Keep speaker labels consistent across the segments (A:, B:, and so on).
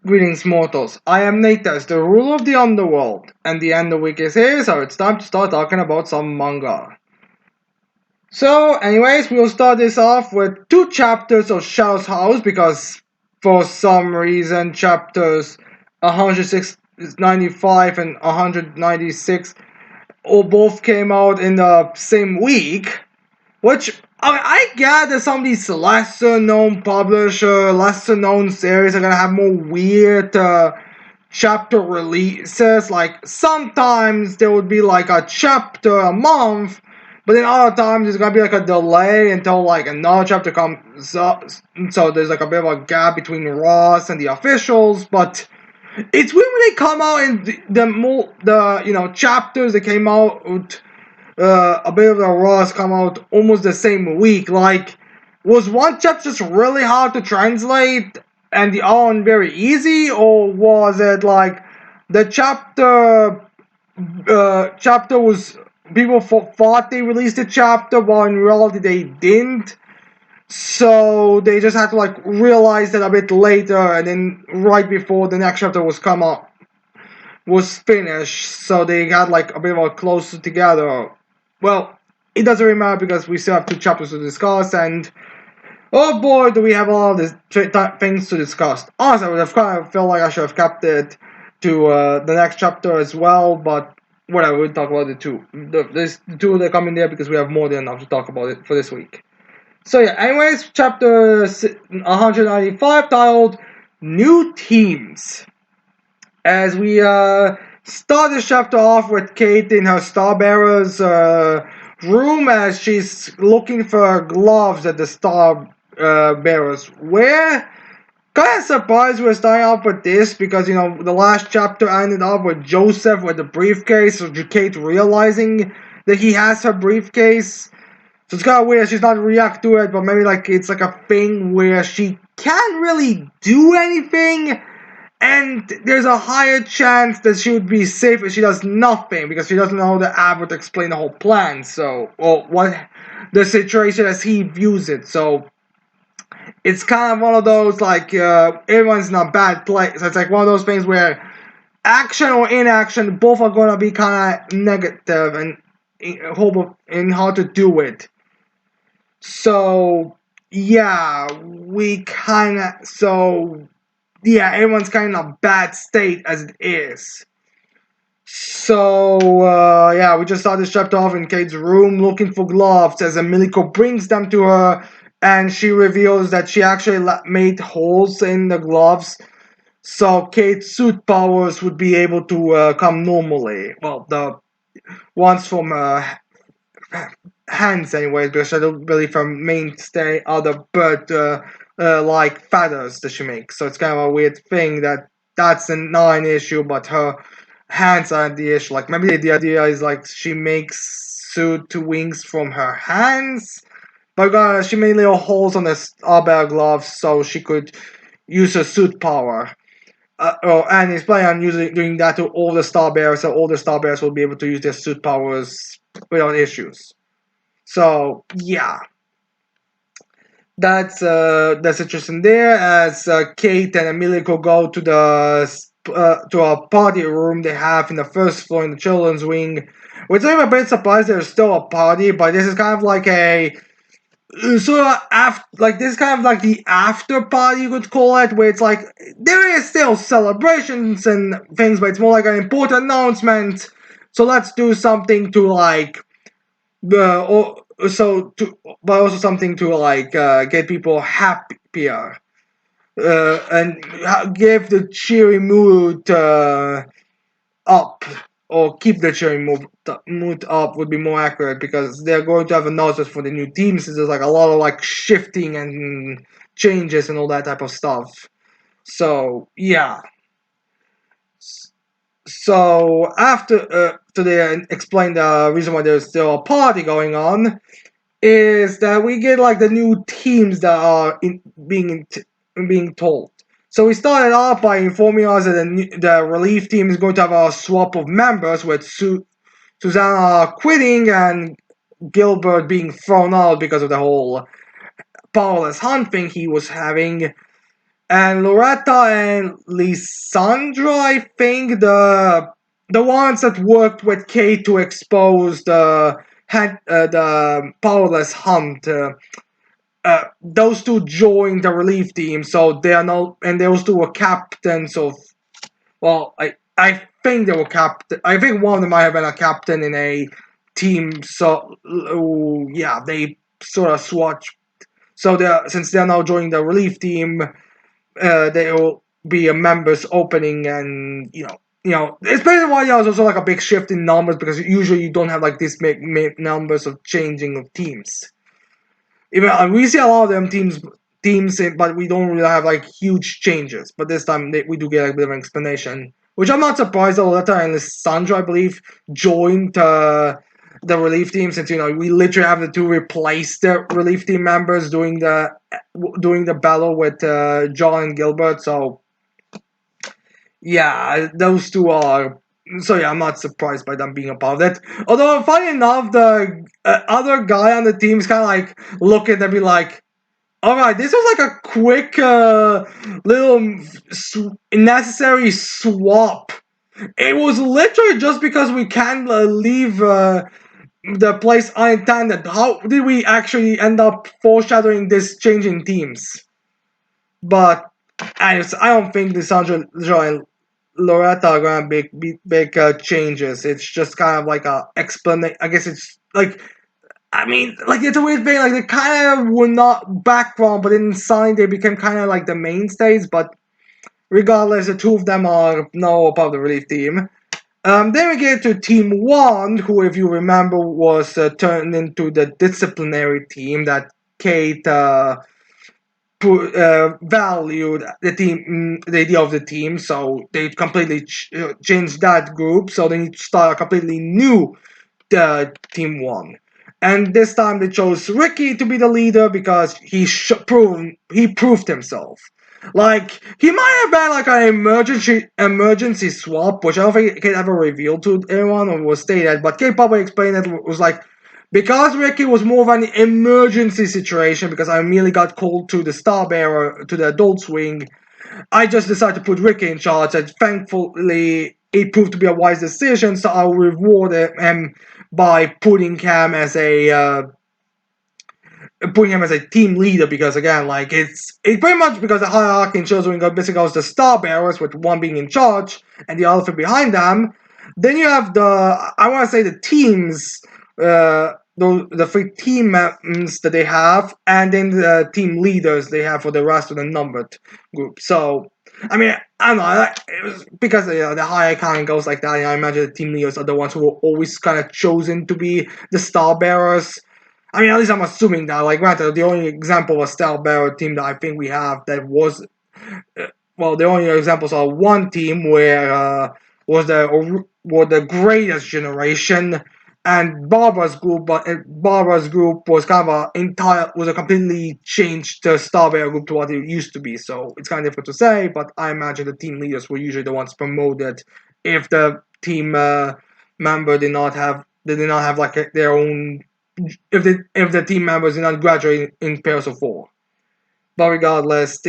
A: Greetings, mortals. I am Natas, the ruler of the underworld, and the end of the week is here, so it's time to start talking about some manga. So, anyways, we'll start this off with 2 chapters of Shadow's House because for some reason chapters 195 and 196 all both came out in the same week, which I gather some of these lesser known publisher, lesser known series are gonna have more weird chapter releases. Like sometimes there would be like a chapter a month, but then other times there's gonna be like a delay until like another chapter comes up. So there's like a bit of a gap between Ross and the officials, but it's weird when they come out in the chapters that came out. A bit of the Ross come out almost the same week. Like, was one chapter just really hard to translate and the other one very easy, or was it like the chapter was people thought they released the chapter, while in reality they didn't? So they just had to like realize that a bit later, and then right before the next chapter was finished, so they got like a bit more closer together. Well, it doesn't really matter because we still have 2 chapters to discuss, and oh boy, do we have a lot of these things to discuss. Honestly, I would have kind of felt like I should have kept it to the next chapter as well, but whatever, we'll talk about it too. There's the 2 that come in there because we have more than enough to talk about it for this week. So yeah, anyways, chapter 195 titled New Teams. As we start this chapter off with Kate in her Starbearer's room as she's looking for gloves that the Starbearers wear. Kind of surprised we're starting off with this because, the last chapter ended up with Joseph with the briefcase, so Kate realizing that he has her briefcase. So it's kind of weird she's not react to it, but maybe like it's like a thing where she can't really do anything. And there's a higher chance that she would be safe if she does nothing, because she doesn't know the app would explain the whole plan, or what the situation as he views it. So it's kind of one of those, like, everyone's in a bad place. It's like one of those things where action or inaction, both are going to be kind of negative and in how to do it. So, yeah, everyone's kind of in a bad state as it is. So, we just saw this chapter off in Kate's room looking for gloves as Emilico brings them to her, and she reveals that she actually made holes in the gloves, so Kate's suit powers would be able to come normally. Well, the ones from hands anyways, because I don't believe her mainstay are the bird like feathers that she makes. So it's kind of a weird thing that's not an issue, but her hands aren't the issue. Like maybe the idea is like she makes suit to wings from her hands, but she made little holes on the Starbearer gloves so she could use her suit power. And he's planning on doing that to all the Starbearers, so all the Starbearers will be able to use their suit powers without issues. So yeah, that's interesting there. As Kate and Emilico go to a party room they have in the first floor in the children's wing, which I'm a bit surprised there's still a party, but this is kind of like a sort of this is kind of like the after party you could call it, where it's like there is still celebrations and things, but it's more like an important announcement. So let's do something to like but also something to like get people happier and give the cheery mood up, or keep the cheery mood up would be more accurate, because they're going to have announcements for the new teams. So there's like a lot of like shifting and changes and all that type of stuff. So yeah. So after they explain the reason why there's still a party going on, is that we get like the new teams that are being told. So we started off by informing us that the relief team is going to have a swap of members, with Susanna quitting and Gilbert being thrown out because of the whole powerless hunt thing he was having. And Loretta and Lysandra, I think the ones that worked with Kate to expose the powerless hunt. Those two joined the relief team, so they are now, and those two were captains of. Well, I think they were captain. I think one of them might have been a captain in a team. So yeah, they sort of swatch. So since they're now joining the relief team, there will be a members opening, and it's basically why there's also like a big shift in numbers, because usually you don't have like this big numbers of changing of teams. Even we see a lot of them teams, but we don't really have like huge changes. But this time we do get like, a bit of an explanation, which I'm not surprised. Loretta and Sandra, I believe, joined the relief team, since we literally have the two replace the relief team members doing the battle with John and Gilbert. So yeah, those two are. So yeah, I'm not surprised by them being a part of it. Although, funny enough, the other guy on the team is kind of like look at them, be like, "All right, this was like a quick little necessary swap. It was literally just because we can't leave the place unintended. How did we actually end up foreshadowing this change in teams?" But I don't think Lissandra and Loretta are gonna make big changes. It's just kind of like a explanation. I guess it's like, I mean, like it's a weird thing. Like they kind of were not background, but inside they became kind of like the mainstays. But regardless, the two of them are now a part of the relief team. Then we get to Team One, who, if you remember, was turned into the disciplinary team that Kate valued the idea of the team, so they completely changed that group. So they need to start a completely new Team One, and this time they chose Ricky to be the leader because he proved himself. Like he might have been like an emergency swap, which I don't think Kate ever revealed to anyone or was stated, but Kate probably explained it was like, because Ricky was more of an emergency situation, because I immediately got called to the Star Bearer, to the Adults Wing, I just decided to put Ricky in charge, and thankfully it proved to be a wise decision, so I'll reward him by putting him as a team leader, because again, like it's pretty much because the hierarchy in Chosen Wing basically goes the Star Bearers, with one being in charge and the other behind them. Then you have I want to say the teams, the three teams that they have, and then the team leaders they have for the rest of the numbered group. So I mean, I don't know, it was because the higher kind of goes like that. I imagine the team leaders are the ones who were always kind of chosen to be the Star Bearers. I mean, at least I'm assuming that. Like, granted, the only example of Star Bearer team that I think we have that was, well, the only examples are one team where was the greatest generation, and Barbara's group, but Barbara's group was kind of was a completely changed Star Bearer group to what it used to be. So it's kind of difficult to say, but I imagine the team leaders were usually the ones promoted if the team member did not have like their own, if the team members did not graduate in pairs of four. But regardless,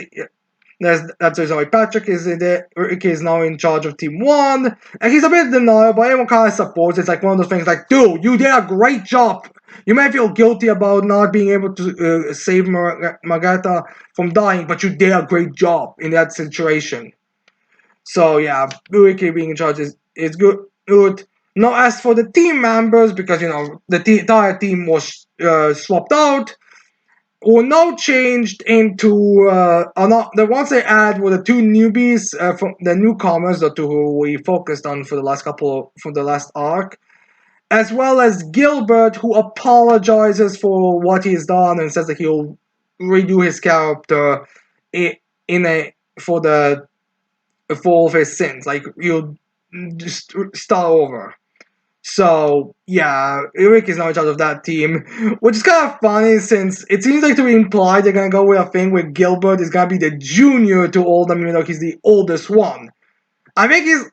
A: that's the reason why Patrick is in there. Ricky is now in charge of Team One, and he's a bit denial, but everyone kind of supports. It's like one of those things, like, dude, you did a great job. You may feel guilty about not being able to save Margareta from dying, but you did a great job in that situation. So yeah, Ricky being in charge is good. Good. Now, as for the team members, because the entire team was swapped out, were now changed into the ones they add were the two newbies from the newcomers, the two who we focused on for the last arc, as well as Gilbert, who apologizes for what he's done and says that he'll redo his character in a for the for all of his sins. Like, he'll just start over. So yeah, Eric is now in charge of that team, which is kind of funny since it seems like to be implied they're gonna go with a thing where Gilbert is gonna be the junior to all of them, even though he's the oldest one. I think he's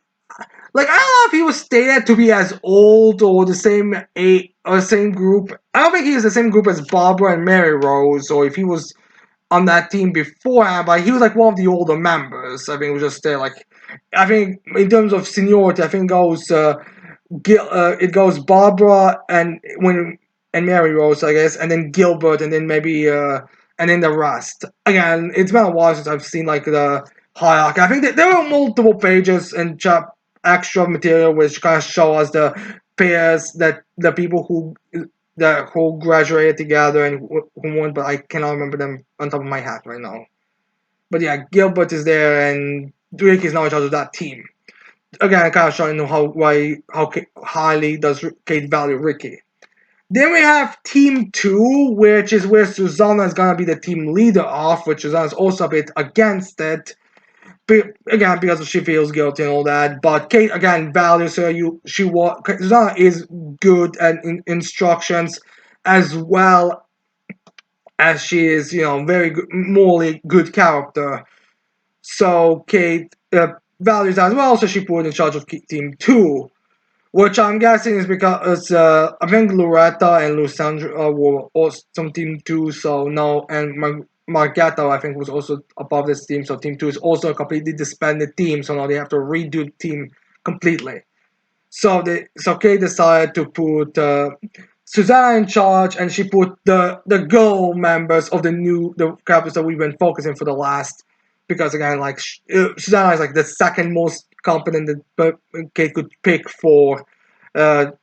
A: like, I don't know if he was stated to be as old or the same age or same group. I don't think he was the same group as Barbara and Mary Rose, or if he was on that team beforehand, but he was like one of the older members. I think it was just there. Like, I think in terms of seniority, I think it goes it goes Barbara and Mary Rose, I guess, and then Gilbert, and then maybe and then the rest. Again, it's been a while since I've seen like the hierarchy. I think that there are multiple pages and extra material which kind of show us the pairs that the people who graduated together and who won, but I cannot remember them on top of my head right now. But yeah, Gilbert is there, and Drake is now in charge of that team. Again, kind of showing how highly does Kate value Ricky. Then we have Team 2, which is where Susanna is gonna be the team leader of, which Susanna is also a bit against it. Again, because she feels guilty and all that. But Kate again values her. Susanna is good at instructions, as well as she is, very good, morally good character. So Kate values that as well. So she put in charge of Team 2. Which I'm guessing is because I think Loretta and Lusandra were also some team 2, so no, and Margetta I think was also above this team, so team 2 is also a completely disbanded team, so now they have to redo the team completely. So Kay decided to put Susanna in charge, and she put the girl members of the characters that we've been focusing for the last, because again, like Susanna is like the second most competent that Kate could pick for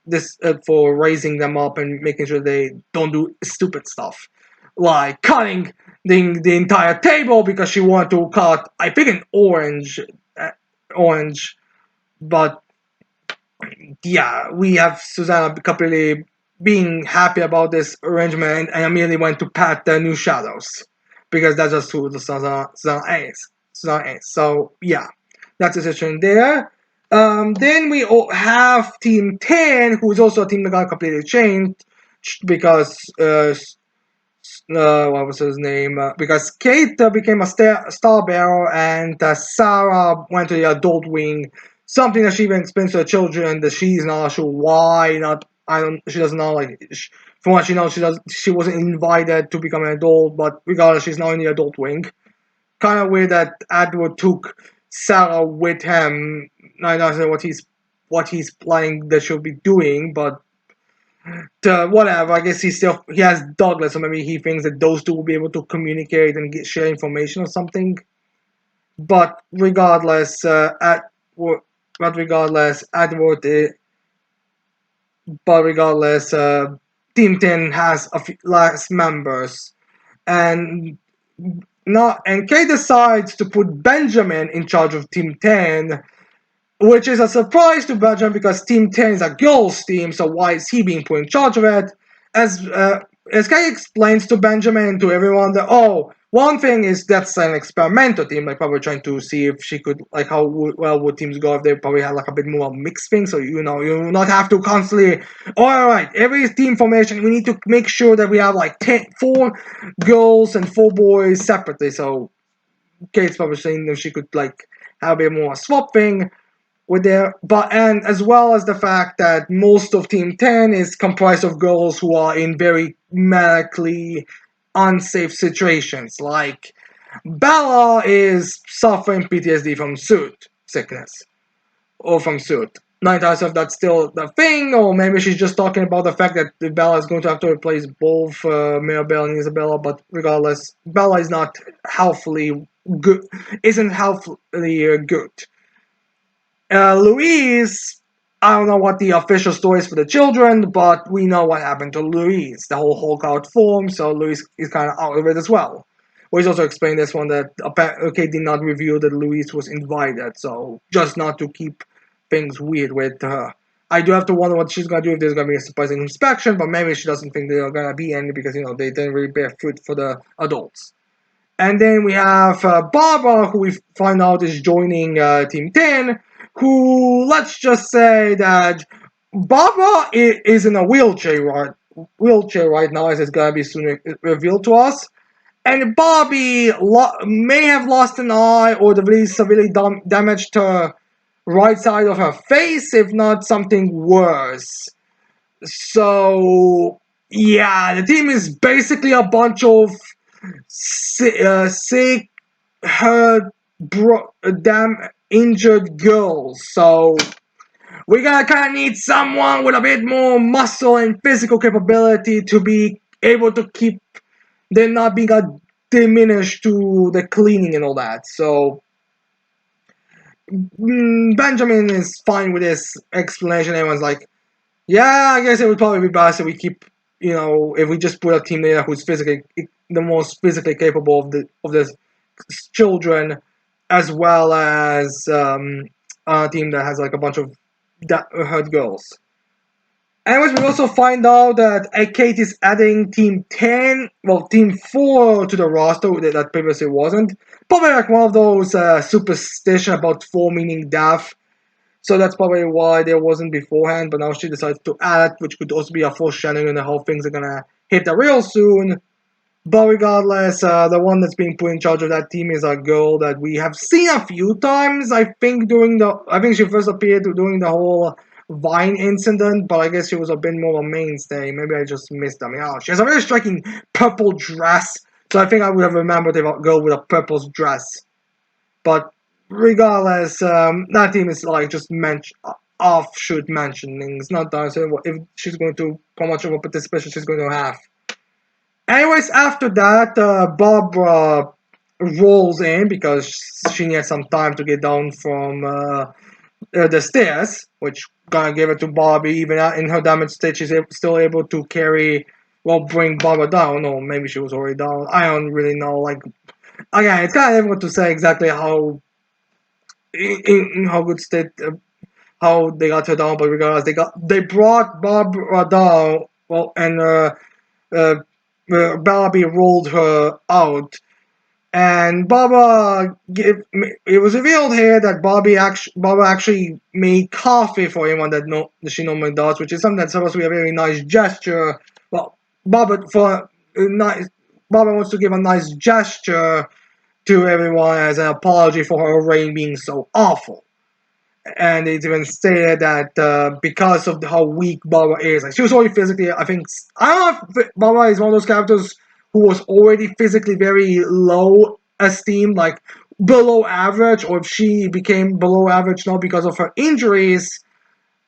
A: this for raising them up and making sure they don't do stupid stuff like cutting the entire table because she wanted to cut I think an orange, but yeah, we have Susanna completely being happy about this arrangement and immediately went to pat the new shadows because that's just who the Susanna is. Susanna is. So yeah, that's the situation there. Then we have Team 10, who is also a team that got completely changed because what was his name? Because Kate became a star bearer, and Sarah went to the adult wing. Something that she even explains to the children that she's not sure why. Not I don't. She doesn't know. Like from what she knows, She wasn't invited to become an adult, but regardless, she's now in the adult wing. Kind of weird that Edward took Sarah with him. I don't know what he's planning that she'll be doing, but whatever. I guess he has Douglas, so maybe he thinks that those two will be able to communicate and share information or something. But regardless, Edward. But regardless, Team 10 has a few less members, and Kay decides to put Benjamin in charge of Team 10, which is a surprise to Benjamin because Team 10 is a girls' team, so why is he being put in charge of it? As Kay explains to Benjamin and to everyone that, one thing is that's an experimental team, like probably trying to see if she could, like how well would teams go if they probably had like a bit more mixed thing, so you not have to constantly, alright, every team formation, we need to make sure that we have like 4 girls and 4 boys separately, so Kate's probably saying if she could like have a bit more swap thing with their and as well as the fact that most of Team 10 is comprised of girls who are in very medically unsafe situations. Like Bella is suffering PTSD from suit sickness or from suit. 9 times of that's still the thing, or maybe she's just talking about the fact that Bella is going to have to replace both Mirabelle and Isabella. But regardless, Bella is not healthily good. Isn't healthily good. Louise, I don't know what the official story is for the children, but we know what happened to Louise. The whole Hulk out form, so Louise is kind of out of it as well. We've also explained this one that Kate did not reveal that Louise was invited, so just not to keep things weird with her. I do have to wonder what she's gonna do if there's gonna be a surprising inspection, but maybe she doesn't think there are gonna be any because they didn't really bear fruit for the adults. And then we have Barbara, who we find out is joining Team 10, who, let's just say that Barbara is in a wheelchair right now, as it's going to be soon revealed to us. And Bobby may have lost an eye or really severely damaged her right side of her face, if not something worse. So, yeah, the team is basically a bunch of sick, her damn injured girls. So we gotta kind of need someone with a bit more muscle and physical capability to be able to keep them not being diminished to the cleaning and all that. So Benjamin is fine with this explanation. Everyone's like, yeah, I guess it would probably be best if we keep, if we just put a team leader who's physically the most physically capable of the children, as well as a team that has like a bunch of hurt girls. Anyways, we also find out that Kate is adding Team 4 to the roster that previously wasn't. Probably like one of those superstition about 4 meaning death. So that's probably why there wasn't beforehand, but now she decides to add it, which could also be a foreshadowing on how things are gonna hit the real soon. But regardless, the one that's being put in charge of that team is a girl that we have seen a few times. I think she first appeared during the whole Vine incident, but I guess she was a bit more of a mainstay. Maybe I just missed them out. She has a very striking purple dress, so I think I would have remembered a girl with a purple dress. But regardless, that team is like just offshoot mentionings, not done. So if she's going to, how much of a participation she's going to have. Anyways, after that, Barbara rolls in because she needs some time to get down from the stairs, which gonna give it to Bobby. Even in her damage state, she's still able to bring Barbara down. Or maybe she was already down. I don't really know. Like, again, it's kind of difficult to say exactly how in how good state how they got her down, but regardless, they brought Barbara down. Well, and uh, Barbie rolled her out, and it was revealed here that Barbara actually made coffee for anyone that she normally does, which is something that's supposed to be a very nice gesture. Well, Barbara for nice Barbara wants to give a nice gesture to everyone as an apology for her reign being so awful. And it's even stated that because of how weak Baba is, like she was already physically, I don't know if Baba is one of those characters who was already physically very low esteemed, like below average, or if she became below average now because of her injuries.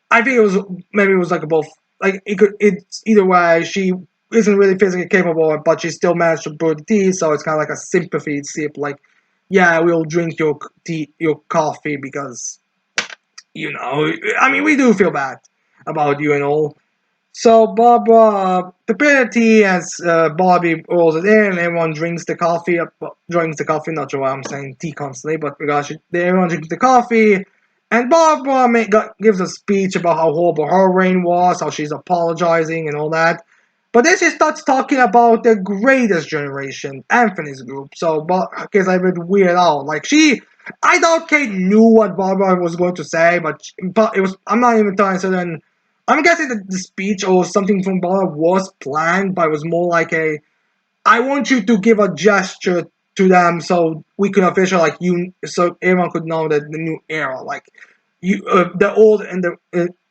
A: I think it was like both. Like it's either way. She isn't really physically capable, but she still managed to brew the tea, so it's kind of like a sympathy sip. Like, yeah, we'll drink your your coffee because I mean, we do feel bad about you and all. So Bob prepare the tea as Bobby rolls it in, and everyone drinks the coffee. Drinks the coffee. Not sure why I'm saying tea constantly, but regardless, everyone drinks the coffee. And Bob gives a speech about how horrible her reign was, how she's apologizing and all that. But then she starts talking about the greatest generation, Anthony's group. So Bob gets a bit weird out. I doubt Kate knew what Barbara was going to say, but it was. I'm not even entirely certain. I'm guessing that the speech or something from Barbara was planned, but it was more like I want you to give a gesture to them so we can officially so everyone could know that the new era, like the old and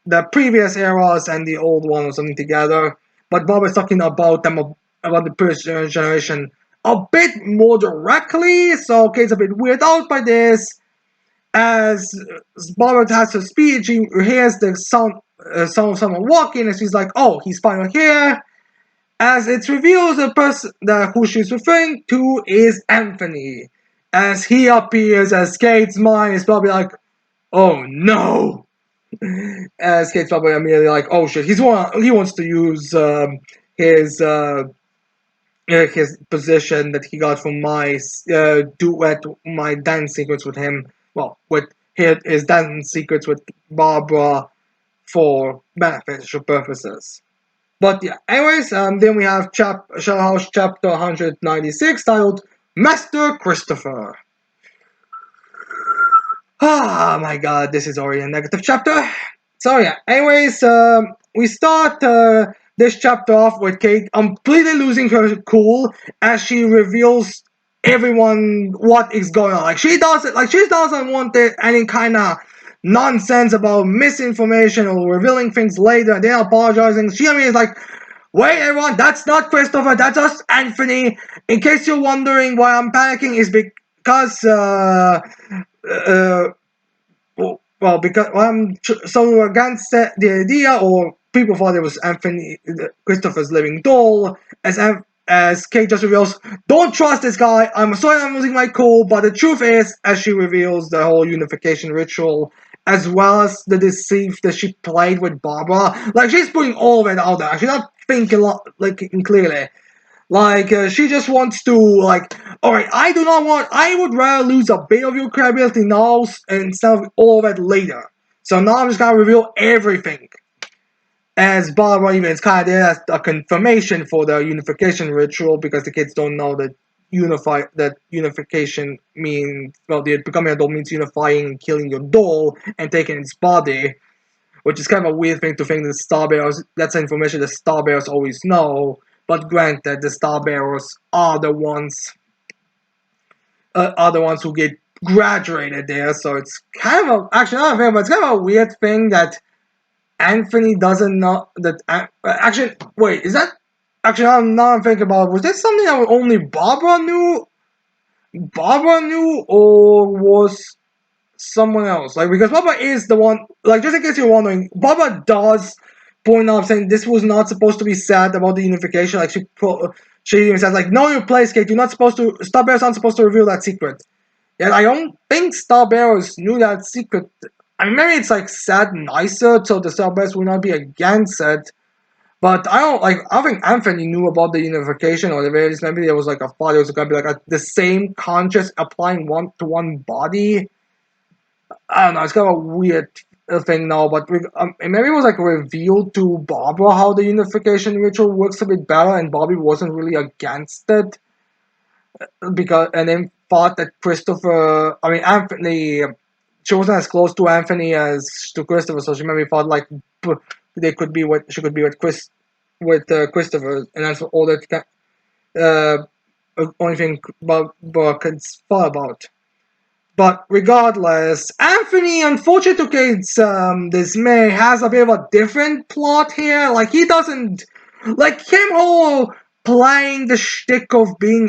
A: the previous eras and the old one or something together. But Bob is talking about about the previous generation a bit more directly, so Kate's a bit weirded out by this. As Bob has her speech, he hears the sound of someone walking, and she's like, "Oh, he's finally here." As it reveals the person that who she's referring to is Anthony. As he appears, as Kate's mind is probably like, "Oh no!" As Kate's probably immediately like, "Oh shit!" He wants to use his his position that he got from my duet, my dance secrets with him. Well, with his dance secrets with Barbara for beneficial purposes. But yeah, anyways, then we have Shadow House chapter 196 titled Master Christopher. Ah, my god, this is already a negative chapter. So yeah, anyways, we start this chapter off with Kate completely losing her cool as she reveals everyone what is going on. She doesn't want any kind of nonsense about misinformation or revealing things later and then apologizing. She, I mean, is like, Wait, everyone, that's not Christopher, that's just Anthony. In case you're wondering why I'm panicking, is because, uh, because I'm so against the idea, or people thought it was Anthony, Christopher's living doll, as Kate just reveals, don't trust this guy. I'm sorry I'm losing my cool, but the truth is, as she reveals the whole unification ritual, as well as the deceit that she played with Barbara, like she's putting all of it out there. She's not thinking like clearly. Like, she just wants to, like, alright, I do not want, I would rather lose a bit of your credibility now instead of all of it later. So now I'm just gonna reveal everything. As Barbara even is kind of there as a confirmation for the unification ritual because the kids don't know that unification means, well, the becoming a doll means unifying and killing your doll and taking its body, which is kind of a weird thing to think that Star Bearers, that's information that Star Bearers always know, but granted, the Star Bearers are the ones who get graduated there, so it's kind of actually not a thing, but it's kind of a weird thing that Anthony doesn't know that. Actually, wait, is that actually? I'm thinking about. Was that something that only Barbara knew? Barbara knew, or was someone else? Like, because Barbara is the one. Like, just in case you're wondering, Barbara does point out saying this was not supposed to be said about the unification. Like, she even says, like, know your place, Kate. You're not supposed to. Star Bearers aren't supposed to reveal that secret. Yet I don't think Star Bearers knew that secret. I mean, maybe it's like said nicer, so the Star Bearers will not be against it. But I don't like. I think Anthony knew about the unification, or the very least, maybe there was like a thought it was gonna be like the same conscious applying one to one body. I don't know. It's kind of a weird thing now, but maybe it was like revealed to Barbara how the unification ritual works a bit better, and Bobby wasn't really against it because, and then thought that Christopher. I mean, Anthony. She wasn't as close to Anthony as to Christopher, so she maybe thought like they could be what she could be with Christopher, and that's all that only thing Bob could thought about. But regardless, Anthony, unfortunately to Kate's dismay, has a bit of a different plot here. Like he doesn't like him all playing the shtick of being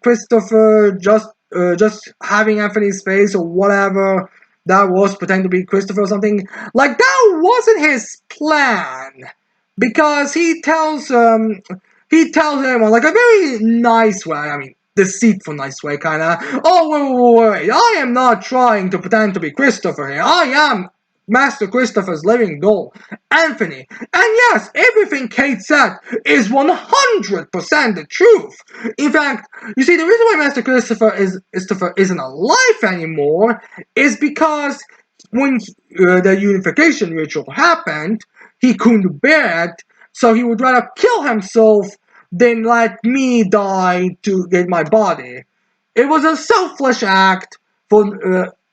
A: Christopher, just having Anthony's face or whatever that was pretending to be Christopher or something. Like that wasn't his plan because he tells him like a very nice way. I mean, deceitful nice way, kind of. Oh, wait. I am not trying to pretend to be Christopher here. I am Master Christopher's living doll, Anthony. And yes, everything Kate said is 100% the truth. In fact, you see, the reason why Master Christopher isn't alive anymore is because when the unification ritual happened, he couldn't bear it, so he would rather kill himself than let me die to get my body. It was a selfless act for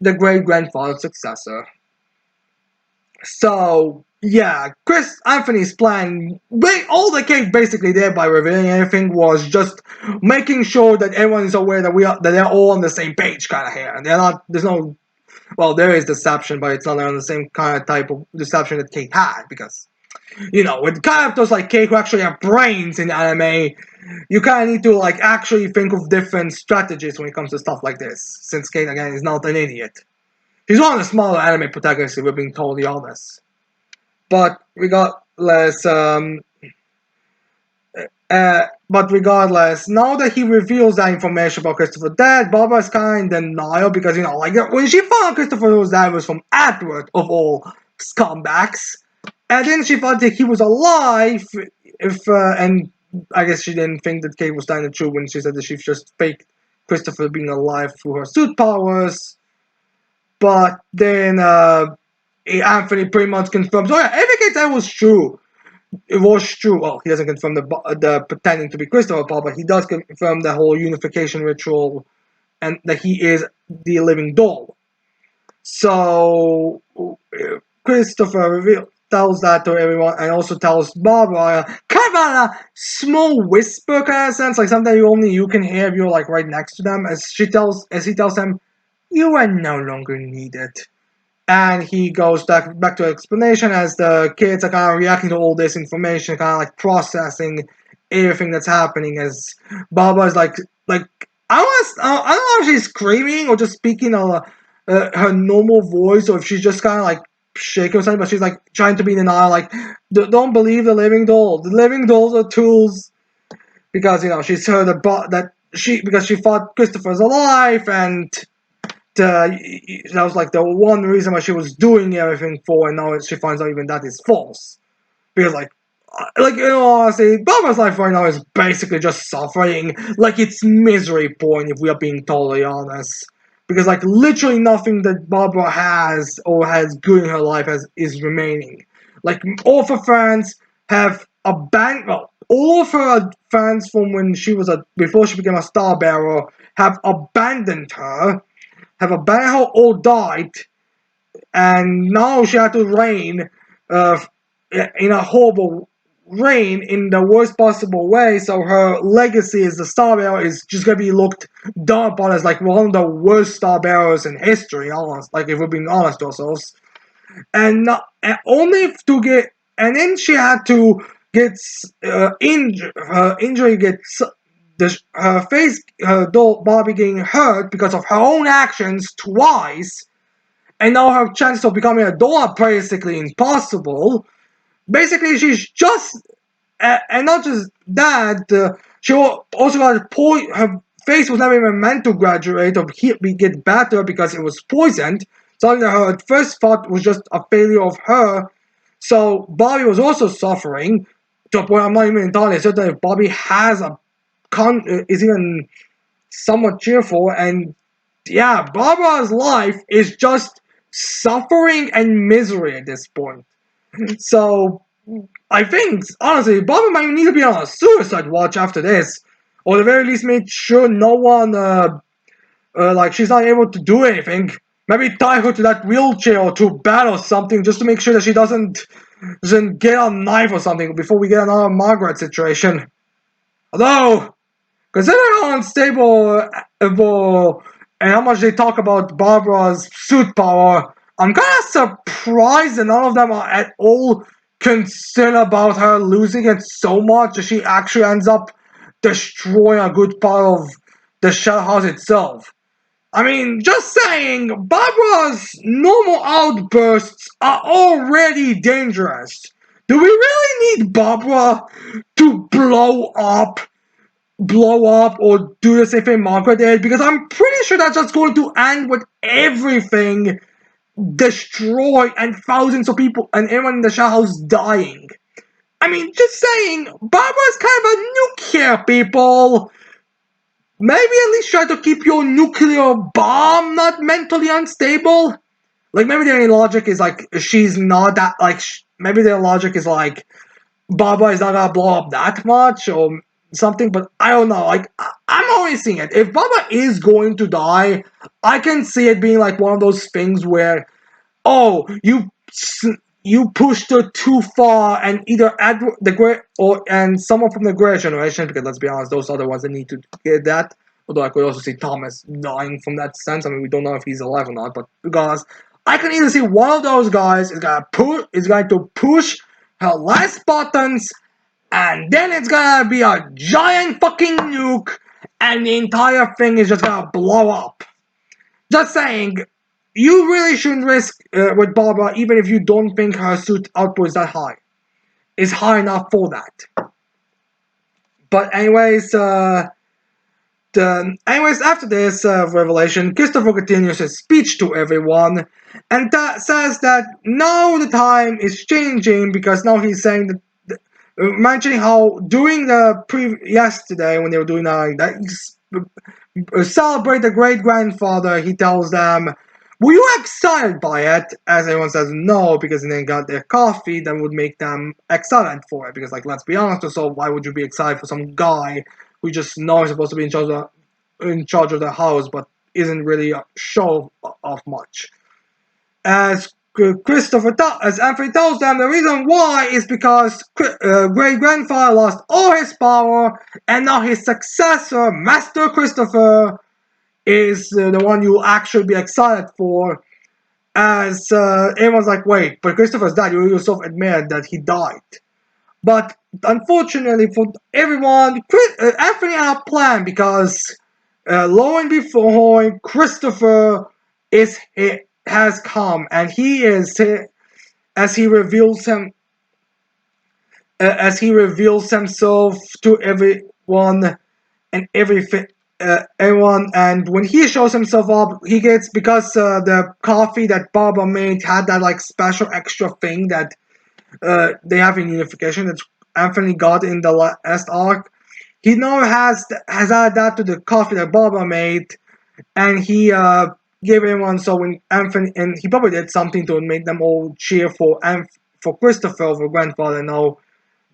A: the great grandfather's successor. So, yeah, Chris Anthony's plan, all the cake basically did by revealing everything was just making sure that everyone is aware that they're all on the same page, kind of here. And there's no, well, there is deception, but it's not on the same kind of type of deception that Kate had, because with characters like Kate who actually have brains in anime, you kind of need to like actually think of different strategies when it comes to stuff like this. Since Kate again is not an idiot, he's one of the smaller anime protagonists. If we're being totally honest, but regardless, now that he reveals that information about Christopher dead, Barbara's kind of in denial because like when she found Christopher's dad was from Edward of all scumbags. And then she thought that he was alive, and I guess she didn't think that Kate was telling the truth when she said that she just faked Christopher being alive through her suit powers. But then Anthony pretty much confirms, oh yeah, every case that was true. It was true. Well, he doesn't confirm the pretending to be Christopher Paul, but he does confirm the whole unification ritual and that he is the living doll. So Christopher tells that to everyone and also tells Barbara kind of a small whisper kind of sense, like something only you can hear if you're like right next to them, as he tells him, you are no longer needed. And he goes back to explanation as the kids are kind of reacting to all this information, kind of like processing everything that's happening. As Baba's like I don't know if she's screaming or just speaking her normal voice, or if she's just kind of like shaking or something. But she's like trying to be in denial, like don't believe the living doll. The living dolls are tools, because she's heard about that because she thought Christopher's alive, and that was like the one reason why she was doing everything for, and now she finds out even that is false. Because honestly, Barbara's life right now is basically just suffering, like it's misery porn if we are being totally honest. Because like literally nothing that Barbara has or has good in her life is remaining. Like all of her friends have abandoned. Well, all of her fans from when she was before she became a star bearer have abandoned her, have abandoned her or died, and now she had to reign uh, in a horrible reign in the worst possible way. So her legacy as the star bearer is just gonna be looked down upon as like one of the worst star bearers in history. Almost like if we're being honest with ourselves, and only to get, and then she had to get injured. Her injury gets. Her face, her doll Barbie getting hurt because of her own actions twice, and now her chances of becoming a doll are basically impossible. Basically, she's just, and not just that, she also got her face was never even meant to graduate or get better because it was poisoned. Something that her first thought was just a failure of her. So Bobby was also suffering to a point I'm not even entirely certain if Bobby has is even somewhat cheerful. And yeah, Barbara's life is just suffering and misery at this point. So I think honestly, Barbara might need to be on a suicide watch after this, or at the very least make sure no one like she's not able to do anything. Maybe tie her to that wheelchair or to a bed or something, just to make sure that she doesn't get a knife or something before we get another Margaret situation. Although, considering how unstable and how much they talk about Barbara's suit power, I'm kind of surprised that none of them are at all concerned about her losing it so much that she actually ends up destroying a good part of the shell house itself. I mean, just saying, Barbara's normal outbursts are already dangerous. Do we really need Barbara to blow up or do the same thing Margaret did? Because I'm pretty sure that's just going to end with everything destroyed and thousands of people and everyone in the shower house dying. I mean, just saying, Barbara's kind of a nuclear people. Maybe at least try to keep your nuclear bomb not mentally unstable. Like maybe their logic is like she's not that like maybe their logic is like Baba is not gonna blow up that much or something, but I don't know. Like I'm always seeing it. If Baba is going to die, I can see it being like one of those things where, oh, you pushed her too far, and either Edward the Great or and someone from the Great Generation, because let's be honest, those are the ones that need to get that. Although I could also see Thomas dying from that sense. I mean, we don't know if he's alive or not, but regardless, I can either see one of those guys is going to push her last buttons, and then it's gonna be a giant fucking nuke, and the entire thing is just gonna blow up. Just saying, you really shouldn't risk with Barbara, even if you don't think her suit output is that high. Is high enough for that. But anyways, after this revelation, Christopher continues his speech to everyone, and that says that now the time is changing because now he's saying that mentioning how during the yesterday when they were doing that celebrate the great grandfather, he tells them, "Were you excited by it?" As everyone says no, because they got their coffee that would make them excited for it. Because like let's be honest, so why would you be excited for some guy who just knows he's supposed to be in charge of the house, but isn't really a show of much? As as Anthony tells them, the reason why is because great grandfather lost all his power, and now his successor, Master Christopher, is the one you actually be excited for. as everyone's like, wait, but Christopher's died. You yourself admitted that he died. But unfortunately for everyone, Anthony had a plan because lo and behold, Christopher has come, and he is as he reveals himself to everyone and everyone. And when he shows himself up, he gets, because the coffee that Barbara made had that like special extra thing that they have in unification that Anthony got in the last arc. He now has added that to the coffee that Barbara made, and he gave everyone. So when Anthony, and he probably did something to make them all cheer for Christopher over grandfather. Now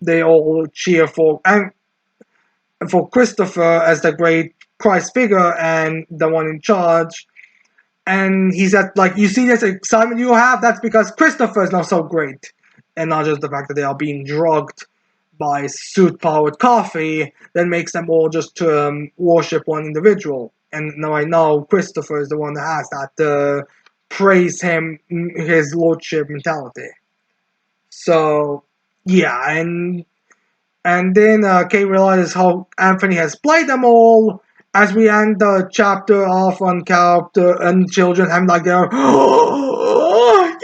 A: they all cheer for Christopher as the great Christ figure and the one in charge. And he said, like, you see this excitement you have? That's because Christopher is not so great. And not just the fact that they are being drugged by suit-powered coffee that makes them all just worship one individual. And now I know Christopher is the one that has that praise him, his lordship mentality. So, yeah, and then Kate realizes how Anthony has played them all. As we end the chapter off on character and children having like their yes,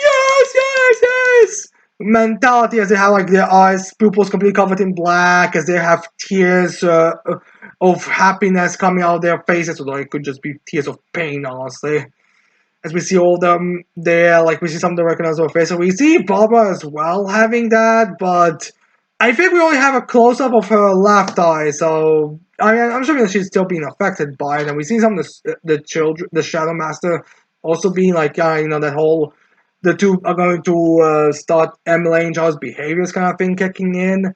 A: yes, yes mentality, as they have like their eyes, pupils completely covered in black, as they have tears of happiness coming out of their faces, although it could just be tears of pain, honestly. As we see all of them there, like we see some of the recognizable faces. We see Barbara as well having that, but I think we only have a close up of her left eye, so I mean, I'm assuming that she's still being affected by it. And we see some of the children, the Shadow Master, also being like, that whole the two are going to start emulating Charles' behaviors kind of thing kicking in.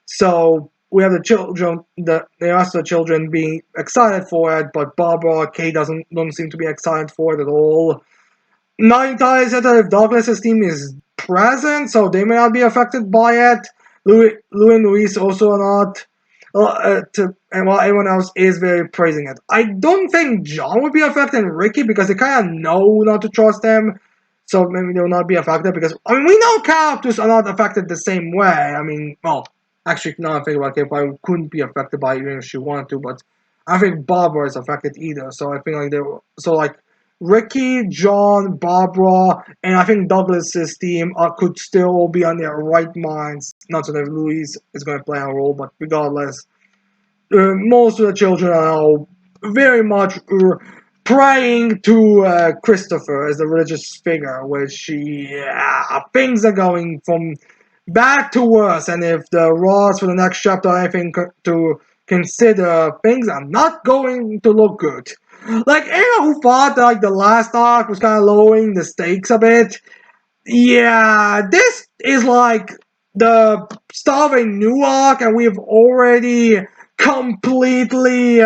A: So we have the children, the rest of the children being excited for it, but Barbara or Kay don't seem to be excited for it at all. Not entirely certain if Douglas's team is present, so they may not be affected by it. Lou and Luis also are not. And while everyone else is very praising it, I don't think John would be affected and Ricky because they kind of know not to trust them. So maybe they will not be affected because I mean we know characters are not affected the same way. I mean, well, actually, now I think about it, probably couldn't be affected by it even if she wanted to. But I think Barbara is affected either. So I think like Ricky, John, Barbara, and I think Douglas's team could still be on their right minds. Not so that Louise is going to play a role, but regardless, most of the children are now very much praying to Christopher as the religious figure, which things are going from bad to worse. And if the Ross for the next chapter, I think to consider, things are not going to look good. Like anyone who thought that like the last arc was kind of lowering the stakes a bit, yeah, this is like the start of a new arc, and we've already completely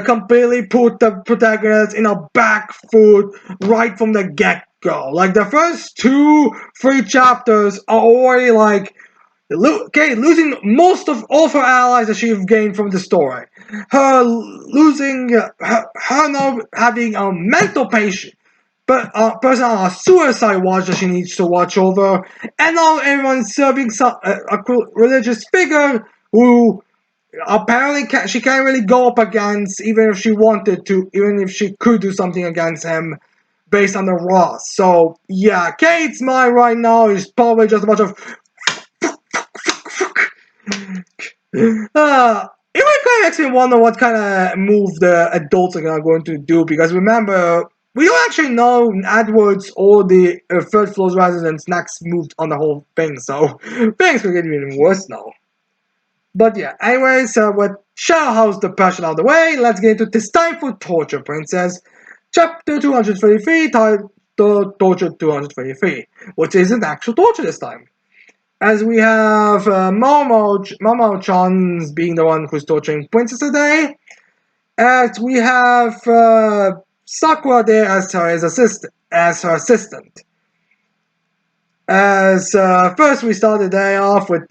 A: completely put the protagonist in a back foot right from the get-go. Like the first 3 chapters are already like losing most of all of her allies that she's gained from the story. Her losing her now having a mental patient but person on a suicide watch that she needs to watch over, and now everyone's serving a religious figure who apparently she can't really go up against, even if she wanted to, even if she could do something against him based on the Ross. So yeah, Kate's mind right now is probably just a bunch of it might kind of makes me wonder what kind of move the adults are going to do, because remember, we don't actually know Edwards or the third floor's residents next moved on the whole thing, so things could get even worse now. But yeah, anyways, with Shadow House depression out of the way, let's get into This Time for Torture Princess, chapter 233, titled Torture 233, which isn't actual torture this time. As we have Momo-chan's being the one who's torturing Princess today, as we have Sakura there as her assistant. As first we start the day off with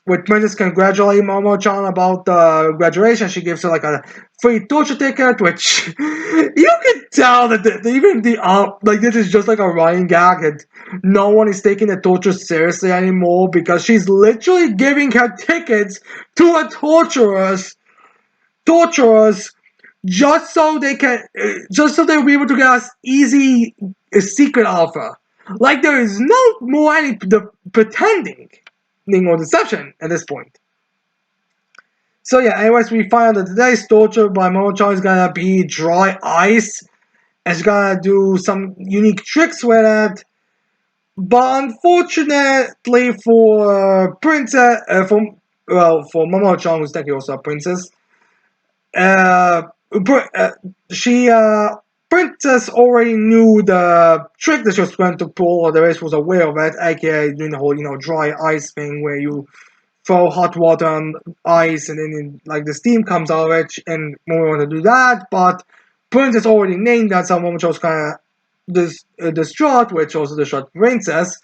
A: with Princess congratulating Momo-chan about the graduation, she gives her like a free torture ticket, which you can tell that even the like this is just like a running gag, and no one is taking the torture seriously anymore because she's literally giving her tickets to a torturers, just so they'll be able to get us easy secret alpha. Like there is no more any pretending or deception at this point. So yeah, anyways, we find out that today's torture by Momo-chan is gonna be dry ice, and she's gonna do some unique tricks with it. But unfortunately for Princess, for Momo-chan, who's technically also a princess, uh, she Princess already knew the trick that she was going to pull, or the rest was aware of it, aka doing the whole dry ice thing where you throw hot water on ice and then like the steam comes out of it, and more want to do that. But Princess already named that someone, which was kind of distraught, which also distraught Princess,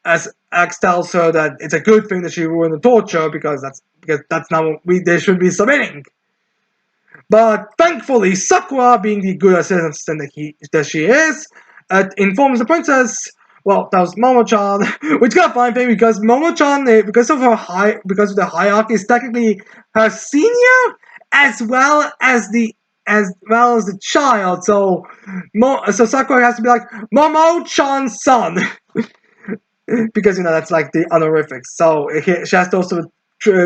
A: as X tells her that it's a good thing that she ruined the torture because that's not what they should be submitting. But thankfully, Sakura, being the good assistant that she is, informs the princess. Well, that was Momo-chan, which got fine thing because Momo-chan, because of the hierarchy, is technically her senior as well as the child. So, so Sakura has to be like Momo-chan's son. Because that's like the honorifics. So she has to also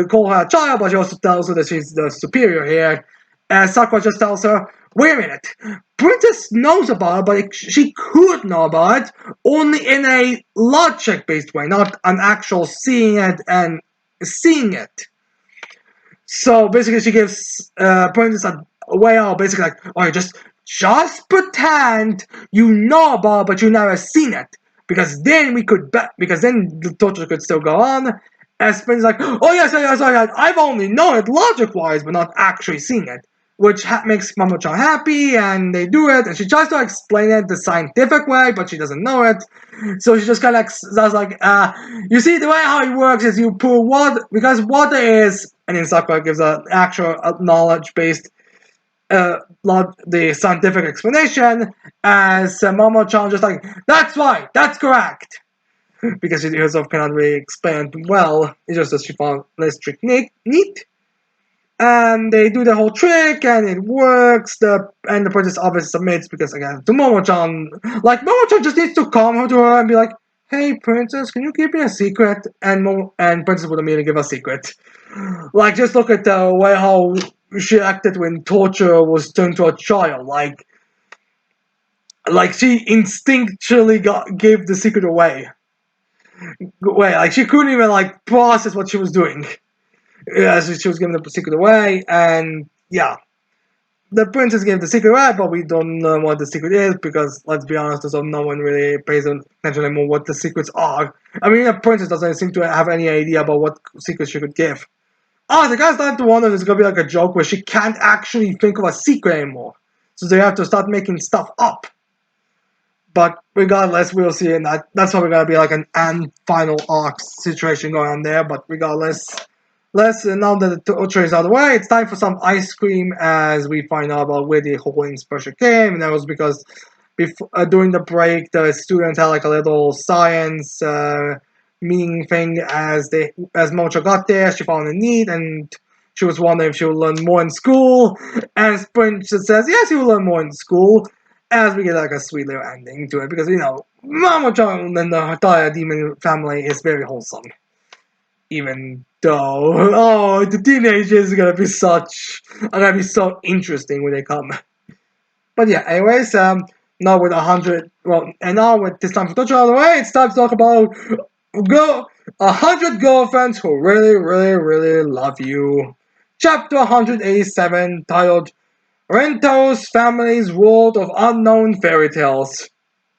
A: call her a child, but she also tells her that she's the superior here. And Sakura just tells her, "Wait a minute, Princess knows about it, but she could know about it only in a logic-based way, not an actual seeing it and seeing it." So basically, she gives Princess a way out. Basically, like, "Oh, just pretend you know about it, but you never seen it, because then because then the torture could still go on." As Princess like, "Oh yes, yes, yes, I've only known it logic-wise, but not actually seen it." Which makes Momo-chan happy, and they do it, and she tries to explain it the scientific way, but she doesn't know it. So she just kind of does like, you see, the way how it works is you pour water, because water is, and then Sakura gives an actual knowledge-based, the scientific explanation, as Momo-chan just like, "That's right, that's correct." Because she herself cannot really explain it well, it's just that she found this trick neat. And they do the whole trick, and it works. The princess obviously submits because again, to Momo-chan, like Momo-chan just needs to come to her and be like, "Hey, princess, can you give me a secret?" And princess would immediately give a secret. Like, just look at the way how she acted when torture was turned to a child. Like she instinctually gave the secret away. Like she couldn't even like process what she was doing. Yeah, so she was giving the secret away, and yeah, the princess gave the secret away, but we don't know what the secret is because, let's be honest, no one really pays attention anymore what the secrets are. I mean, the princess doesn't seem to have any idea about what secrets she could give. Oh, the guy's starting to wonder if it's gonna be like a joke where she can't actually think of a secret anymore, so they have to start making stuff up. But regardless, we'll see, and that's probably gonna be like an and final arc situation going on there. But regardless, now that the torture is out of the way, it's time for some ice cream as we find out about where the whole inspiration came, and that was because during the break, the students had like a little science meeting thing as Mocha got there, she found a need, and she was wondering if she would learn more in school. And Sprint just says, yes, you will learn more in school, as we get like a sweet little ending to it, because Mama-chan and the entire demon family is very wholesome. Even though, oh, the teenagers are gonna be so interesting when they come. But yeah, anyways, now with 100, and now with this time for touch out of the way, it's time to talk about 100 girlfriends who really, really, really love you. Chapter 187, titled Rento's Family's World of Unknown Fairy Tales.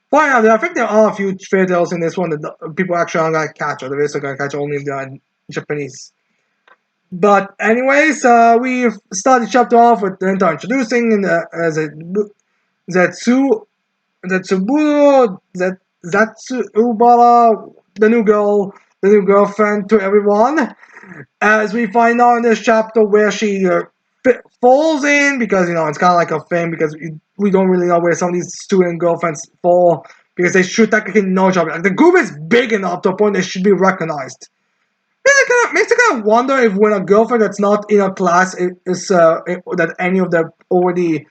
A: Finally, I think there are a few fairy tales in this one that people actually aren't gonna catch, or they're also gonna catch only if they're in Japanese. But anyways, we started chapter off with Rento introducing Zetsu Zetsuburo Zatsubara, the new girlfriend to everyone. As we find out in this chapter where she falls in, because it's kind of like a thing, because we don't really know where some of these student girlfriends fall, because they should technically know each other. Like, the group is big enough to a point they should be recognized. Makes it kind of wonder if when a girlfriend that's not in a class is that any of the already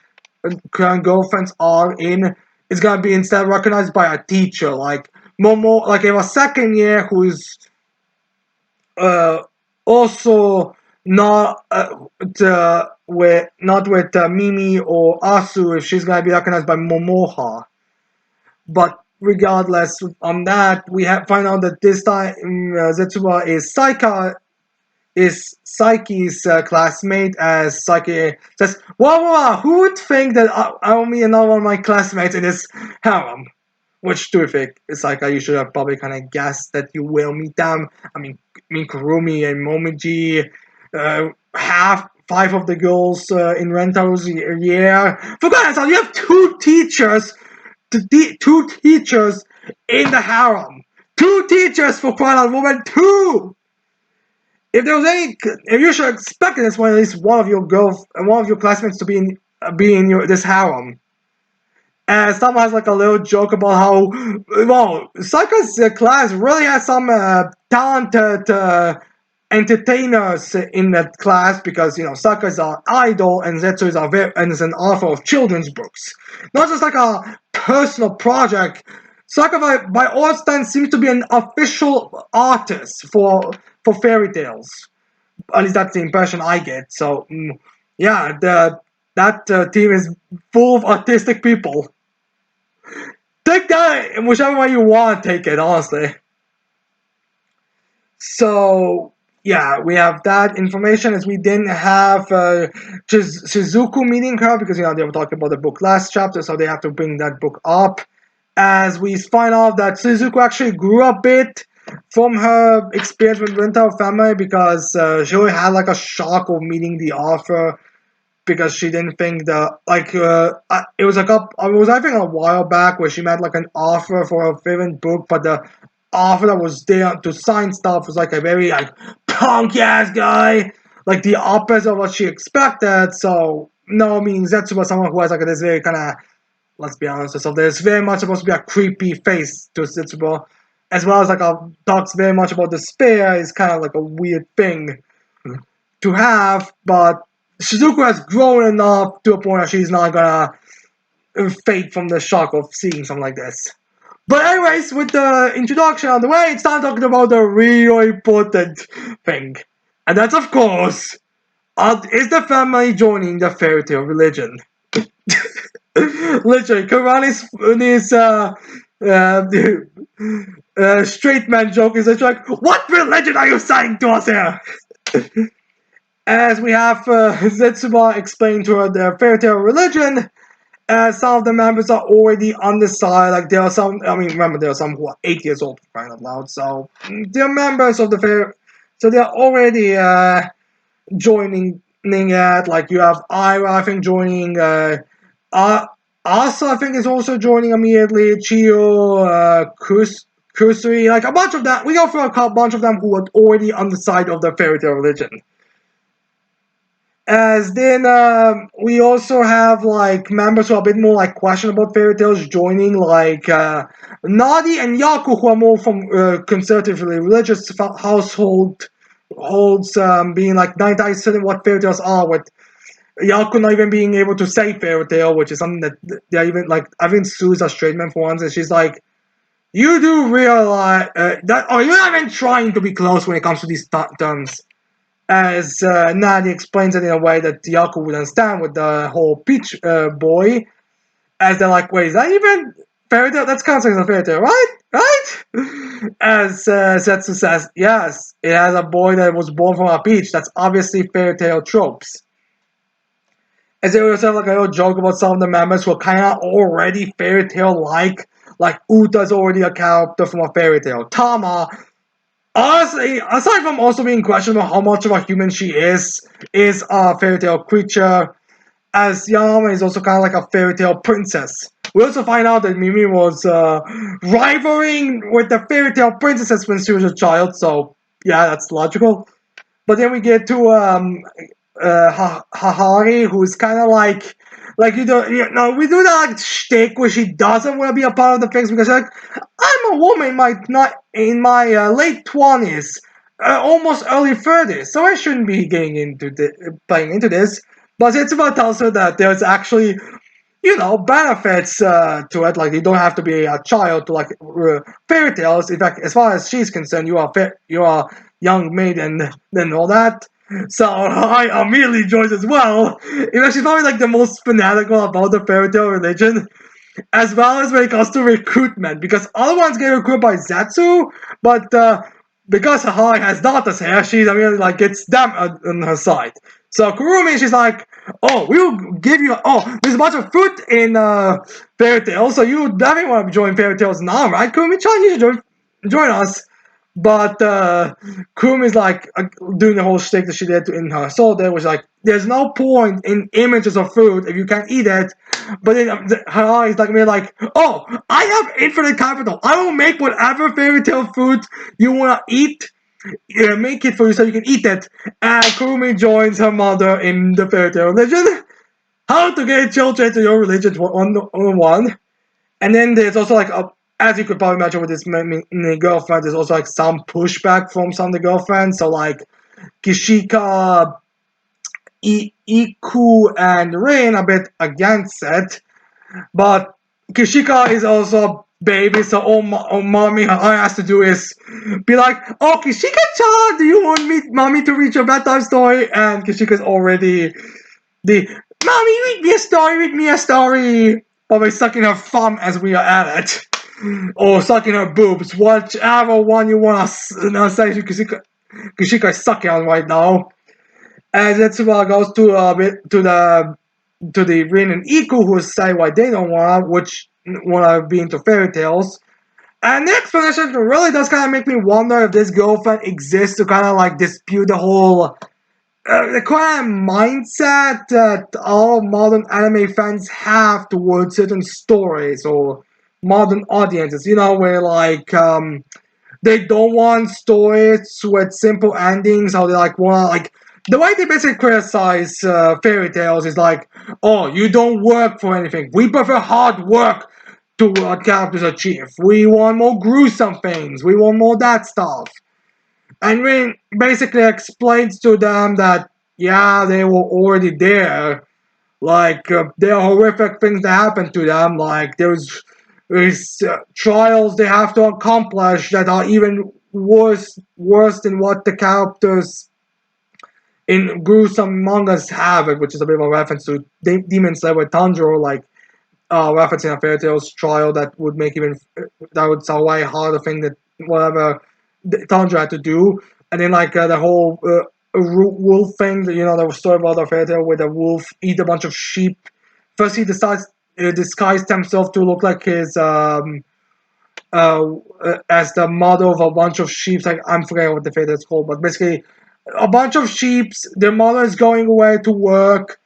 A: current girlfriends are in, is gonna be instead recognized by a teacher, like Momo, like if a second year who's uh, also not with Mimi or Asu, if she's gonna be recognized by Momoha. But regardless on that, we find out that this time Zetsuba is Psyche's classmate, as Psyche says, wow, who would think that I'll meet another one of my classmates in this harem? Which, terrific. It's like you should have probably kind of guessed that you will meet them. Kurumi and Momiji, half, five of the girls in Rento's year. For God's sake, you have two teachers in the harem. Two teachers, for crying out woman, two! If you should expect this one, at least one of your classmates to be in this harem. And someone has like a little joke about how, well, Saka's class really has some talented entertainers in that class, because Saka is an idol and Zetsu is an author of children's books, not just like a personal project. Saka, by all stands, seems to be an official artist for fairy tales. At least that's the impression I get. So yeah, that team is full of artistic people. Take that in whichever way you want to take it, honestly. So, yeah, we have that information, as we didn't have Shizuku meeting her, because, they were talking about the book last chapter, so they have to bring that book up. As we find out that Shizuku actually grew a bit from her experience with Rentaro family, because she only had like a shock of meeting the author, because she didn't think it was I think a while back where she met like an offer for her favorite book, but the offer that was there to sign stuff was like a very like punk ass guy, like the opposite of what she expected. So no, I mean Zetsuba, someone who has like this very kind of, let's be honest, so there's very much supposed to be a creepy face to Zetsuba, as well as like talks very much about despair, is kind of like a weird thing to have, but Shizuku has grown enough to a point that she's not gonna fade from the shock of seeing something like this. But anyways, with the introduction on the way, it's time talking about the real important thing. And that's, of course, is the family joining the fairy tale religion? Literally, Karani's straight man joke is like, what religion are you saying to us here? As we have Zetsuba explain to her the fairy tale religion, some of the members are already on the side. Like there are some, remember there are some who are 8 years old, for crying out loud. So they're members of the fair, so they're already joining it. Like you have Ira, I think, joining. Asa, I think, is also joining immediately. Chio, Kusuri, like a bunch of them. We go for a bunch of them who are already on the side of the fairy tale religion. As then we also have like members who are a bit more like questionable about fairy tales joining, like Nadi and Yaku, who are more from conservatively religious households, being like 99% what fairy tales are, with Yaku not even being able to say fairy tale, which is something that they're even like. I think Sue's a straight man for once, and she's like, "You do realize that? Oh, you're not even trying to be close when it comes to these terms." As Nadi explains it in a way that Yaku would understand with the whole peach boy, as they're like, wait, is that even fairy tale? That's kind of like a fairy tale, right? Right? As Setsu says, yes, it has a boy that was born from a peach. That's obviously fairy tale tropes. As they also have like a little joke about some of the members who are kind of already fairy tale like Uta's already a character from a fairy tale. Tama, honestly, aside from also being questionable how much of a human she is a fairy tale creature, as Yama is also kind of like a fairy tale princess. We also find out that Mimi was rivaling with the fairy tale princesses when she was a child, so yeah, that's logical. But then we get to Hahari, who's kind of like we do that like shtick where she doesn't want to be a part of the things because like I'm a woman, in my late 20s, almost early 30s, so I shouldn't be getting into playing into this. But Setsuba tells her that there's actually benefits to it. Like you don't have to be a child to like fairy tales. In fact, as far as she's concerned, you are young maiden and all that. So I immediately joined as well. She's probably like the most fanatical about the fairy tale religion, as well as when it comes to recruitment, because other ones get recruited by Zetsu, but because Sahai has daughters here, she's immediately like gets them on her side. So Kurumi, she's like, oh, we'll give you, there's a bunch of fruit in Fairy Tail, so you definitely want to join Fairy Tales now, right, Kurumi-chan? You should join us. But Kurumi's like doing the whole shtick that she did in her soul. There was like, there's no point in images of food if you can't eat it. But then her eyes like me like, oh, I have infinite capital. I will make whatever fairy tale food you wanna eat. Make it for you so you can eat it. And Kurumi joins her mother in the fairy tale religion. How to get children to your religion on one. And then there's also like as you could probably imagine with this many girlfriend, there's also like some pushback from some of the girlfriends. So like Kishika, Iku, and Rain a bit against it. But Kishika is also a baby, so all mommy has to do is be like, oh, Kishika-chan, do you want mommy to read your bedtime story? And Kishika's already the, mommy, read me a story, probably sucking her thumb as we are at it. Or sucking her boobs, whichever one you want to say Kishika is sucking on right now. And Zetsuba goes to the Rin and Iku, who say why they don't wanna be into fairy tales. And the explanation really does kind of make me wonder if this girlfriend exists to kind of like dispute the whole the kind of mindset that all modern anime fans have towards certain stories or modern audiences. Where like they don't want stories with simple endings, or they like want like the way they basically criticize fairy tales is like, oh, you don't work for anything. We prefer hard work to what characters achieve. We want more gruesome things. We want more that stuff. And Rin basically explains to them that yeah, they were already there. Like there are horrific things that happen to them. Like there's trials they have to accomplish that are even worse than what the characters in gruesome mangas have it, which is a bit of a reference to Demon Slayer with Tanjiro, like referencing a Fairy Tail's trial that would make even that would a way harder thing that whatever Tanjiro had to do, and then like the whole wolf thing, the story about the Fairy Tail where the wolf eat a bunch of sheep. First, he decides disguised himself to look like his as the mother of a bunch of sheep. Like I'm forgetting what the Fairy Tail is called, but basically a bunch of sheep. Their mother is going away to work.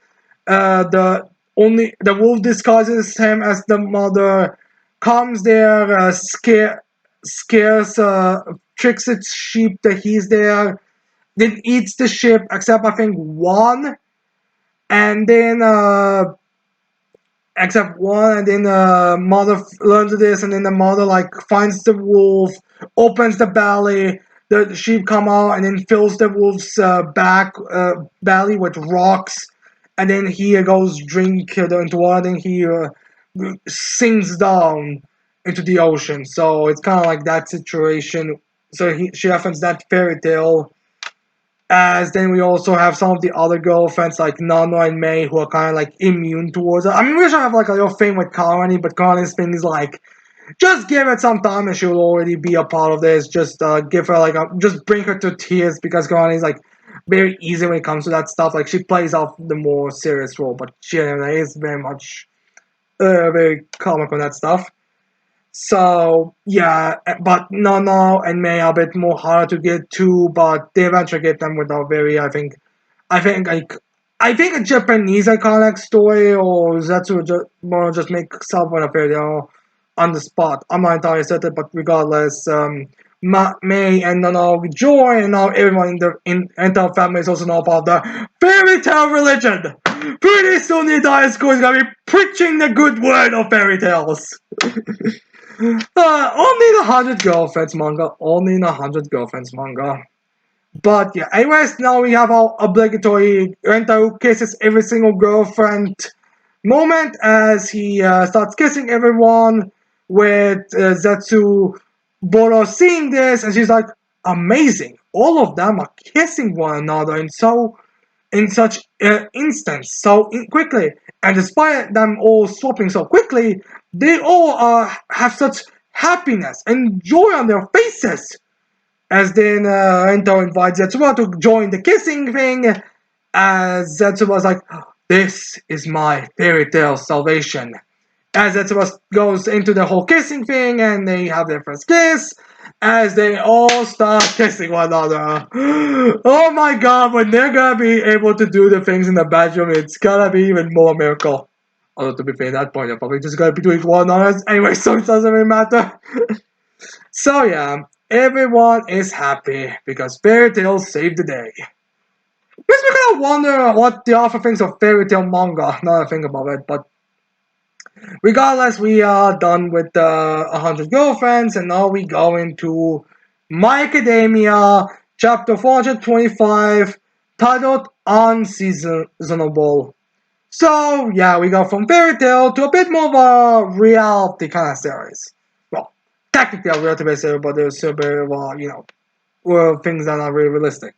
A: The wolf disguises him as the mother, comes there, scares, tricks its sheep that he's there, then eats the sheep, except I think one, and then except one, and then the mother learns this, and then the mother like finds the wolf, opens the belly, the sheep come out, and then fills the wolf's belly with rocks, and then he goes drink into water, and he sinks down into the ocean. So it's kind of like that situation. So she referenced that fairy tale. As then we also have some of the other girlfriends like Nano and May who are kind of like immune towards it. I mean, we should have like a little thing with Karani, but Karani's thing is like, just give it some time and she'll already be a part of this. Just give her like just bring her to tears, because Karani's like very easy when it comes to that stuff. Like she plays off the more serious role, but she is very much very comic on that stuff. So yeah, but Nono and May are a bit more harder to get to, but they eventually get them with a very I think a Japanese iconic story, or Zetsu just make something a fairy tale on the spot. I'm not entirely certain, but regardless, May and now Joy and now everyone in the entire family is also now part of the fairy tale religion. Pretty soon the entire school is gonna be preaching the good word of fairy tales. Only the 100 Girlfriends manga. Only the 100 Girlfriends manga. But yeah, anyways, now we have our obligatory Renta who kisses every single girlfriend moment as he starts kissing everyone with Zetsu Boro seeing this and she's like, amazing, all of them are kissing one another in such instance quickly, and despite them all swapping so quickly, they all have such happiness and joy on their faces. As then Ento invites Zetsuba to join the kissing thing, as Zetsuba's like, this is my fairy tale salvation. As Zetsuba goes into the whole kissing thing, and they have their first kiss, as they all start kissing one another. Oh my god, when they're gonna be able to do the things in the bedroom, it's gonna be even more miracle. Although to be fair, at that point, they're probably just gonna be doing one another anyway, so it doesn't really matter. So yeah, everyone is happy because Fairy Tail saved the day. Makes me kind of wonder what the author thinks of Fairy Tail manga, now that I think about it, but regardless, we are done with the 100 Girlfriends, and now we go into My Academia, chapter 425, titled Unseasonable. So, yeah, we go from fairy tale to a bit more of a reality kind of series. Well, technically a reality based series, but there's still very, things that are not really realistic.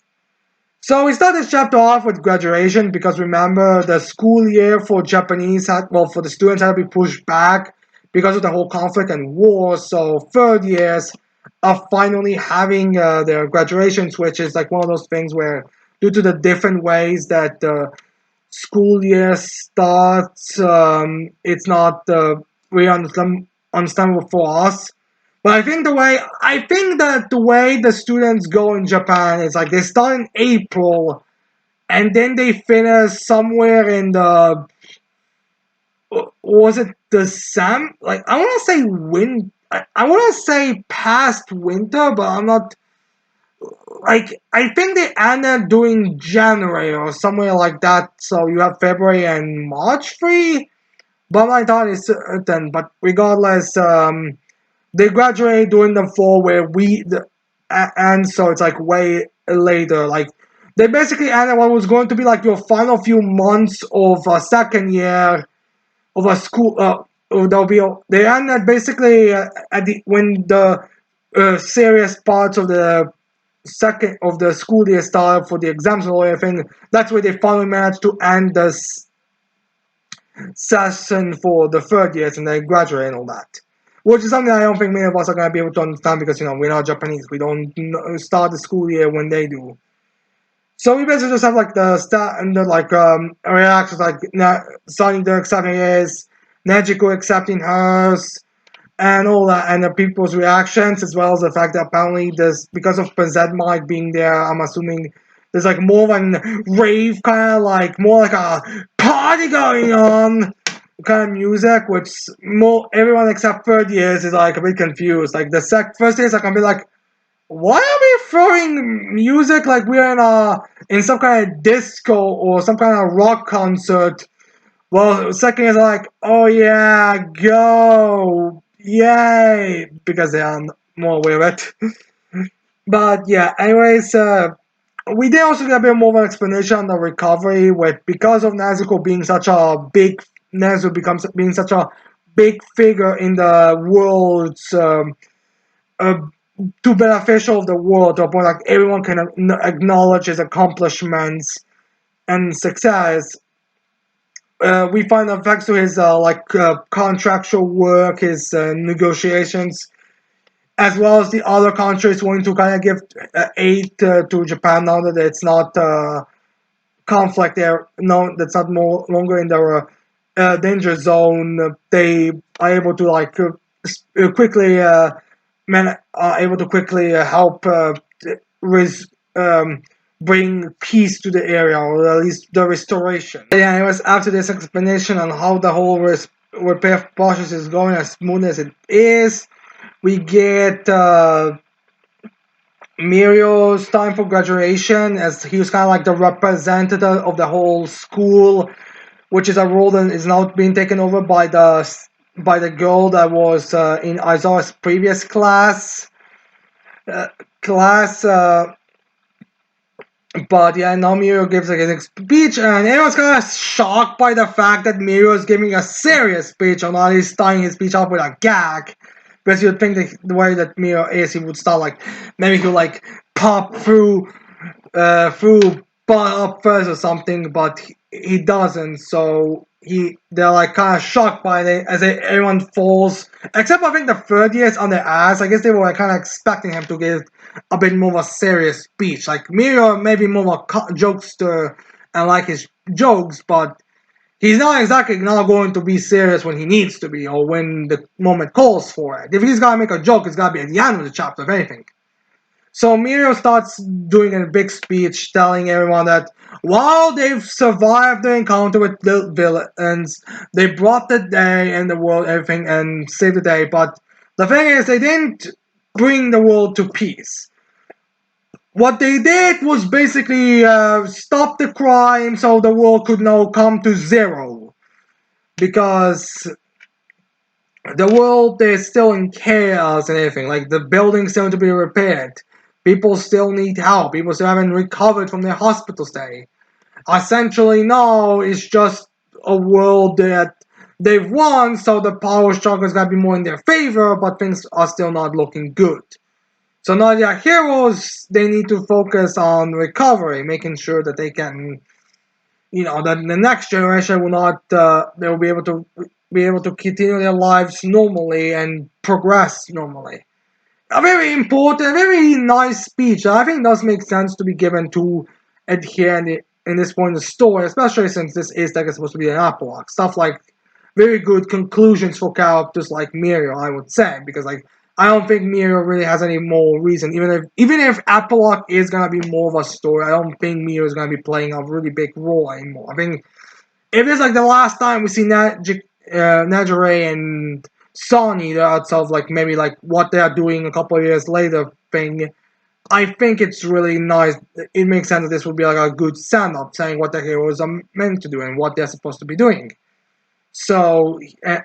A: So we start this chapter off with graduation because remember the school year for Japanese for the students had to be pushed back because of the whole conflict and war. So third years are finally having their graduations, which is like one of those things where due to the different ways that the school year starts, it's not really understandable for us. But I think that the way the students go in Japan is like they start in April and then they finish somewhere in the was it December? Like I want to say I want to say past winter, but I'm not like I think they ended doing January or somewhere like that. So you have February and March free. But my thought is certain. But regardless, they graduate during the fall where and so it's like way later. Like they basically ended what was going to be like your final few months of a second year of a school. They ended basically at the when the serious parts of the second of the school year started for the exams and all everything. That's where they finally managed to end the session for the third years and they graduate and all that. Which is something I don't think many of us are going to be able to understand because, we're not Japanese. We don't start the school year when they do. So we basically just have like the start and the reactions like Sunny the accepting his, Nejico accepting hers, and all that, and the people's reactions, as well as the fact that apparently there's because of Mic being there, I'm assuming there's like more of a rave kind of like more like a party going on kind of music, which more everyone except third years is like a bit confused. Like the first years, like I'm be like, why are we throwing music like we're in some kind of disco or some kind of rock concert? Well, second is like, oh yeah, go, yay, because they are more aware of it. But yeah, anyways, we did also get a bit more of an explanation on the recovery with because of Nezu becomes being such a big figure in the world's uh, too beneficial of the world to a point like everyone can acknowledge his accomplishments and success. We find effects to his contractual work, his negotiations, as well as the other countries wanting to kind of give aid to Japan now that it's not conflict there. No, that's not no longer in the danger zone. They are able to quickly are able to quickly help res- um, bring peace to the area, or at least the restoration. Yeah, it was after this explanation on how the whole repair process is going as smooth as it is, we get Mirio's time for graduation, as he was kind of like the representative of the whole school, which is a role that is now being taken over by the girl that was in Aizawa's previous class. Uh, class, but yeah, now Mirio gives like a speech, and everyone's kind of shocked by the fact that Mirio is giving a serious speech, and not he's starting his speech off with a gag. Because you'd think that the way that Mirio is, he would start like maybe he'll like pop through butt up first or something, but he doesn't. So they're like kind of shocked by it as everyone falls, except I think the third years on their ass. I guess they were like, kind of expecting him to give a bit more of a serious speech. Like Mirio maybe more of a jokester and like his jokes, but he's not exactly not going to be serious when he needs to be or when the moment calls for it. If he's gonna make a joke, it's gotta be at the end of the chapter, if anything. So Mirio starts doing a big speech telling everyone that while they've survived the encounter with the villains, they brought the day and the world, everything, and saved the day. But the thing is, they didn't bring the world to peace. What they did was basically stop the crime so the world could now come to zero. Because the world is still in chaos and everything. Like the buildings still need to be repaired. People still need help. People still haven't recovered from their hospital stay. Essentially, no, it's just a world that they've won, so the power struggle is gonna be more in their favor, but things are still not looking good. So now they are heroes. They need to focus on recovery, making sure that they can, that the next generation will not, they will be able to continue their lives normally and progress normally. A very important, very nice speech. I think it does make sense to be given to adhere in this point in the story, especially since this is like it's supposed to be an epilogue. Stuff like very good conclusions for characters like Mirio, I would say, because like I don't think Mirio really has any more reason. Even if epilogue is gonna be more of a story, I don't think Mirio is gonna be playing a really big role anymore. I think if it's like the last time we see Najare and Sony, that's of like maybe like what they are doing a couple of years later thing, I think it's really nice. It makes sense that this would be like a good stand up saying what the heroes are meant to do and what they're supposed to be doing. So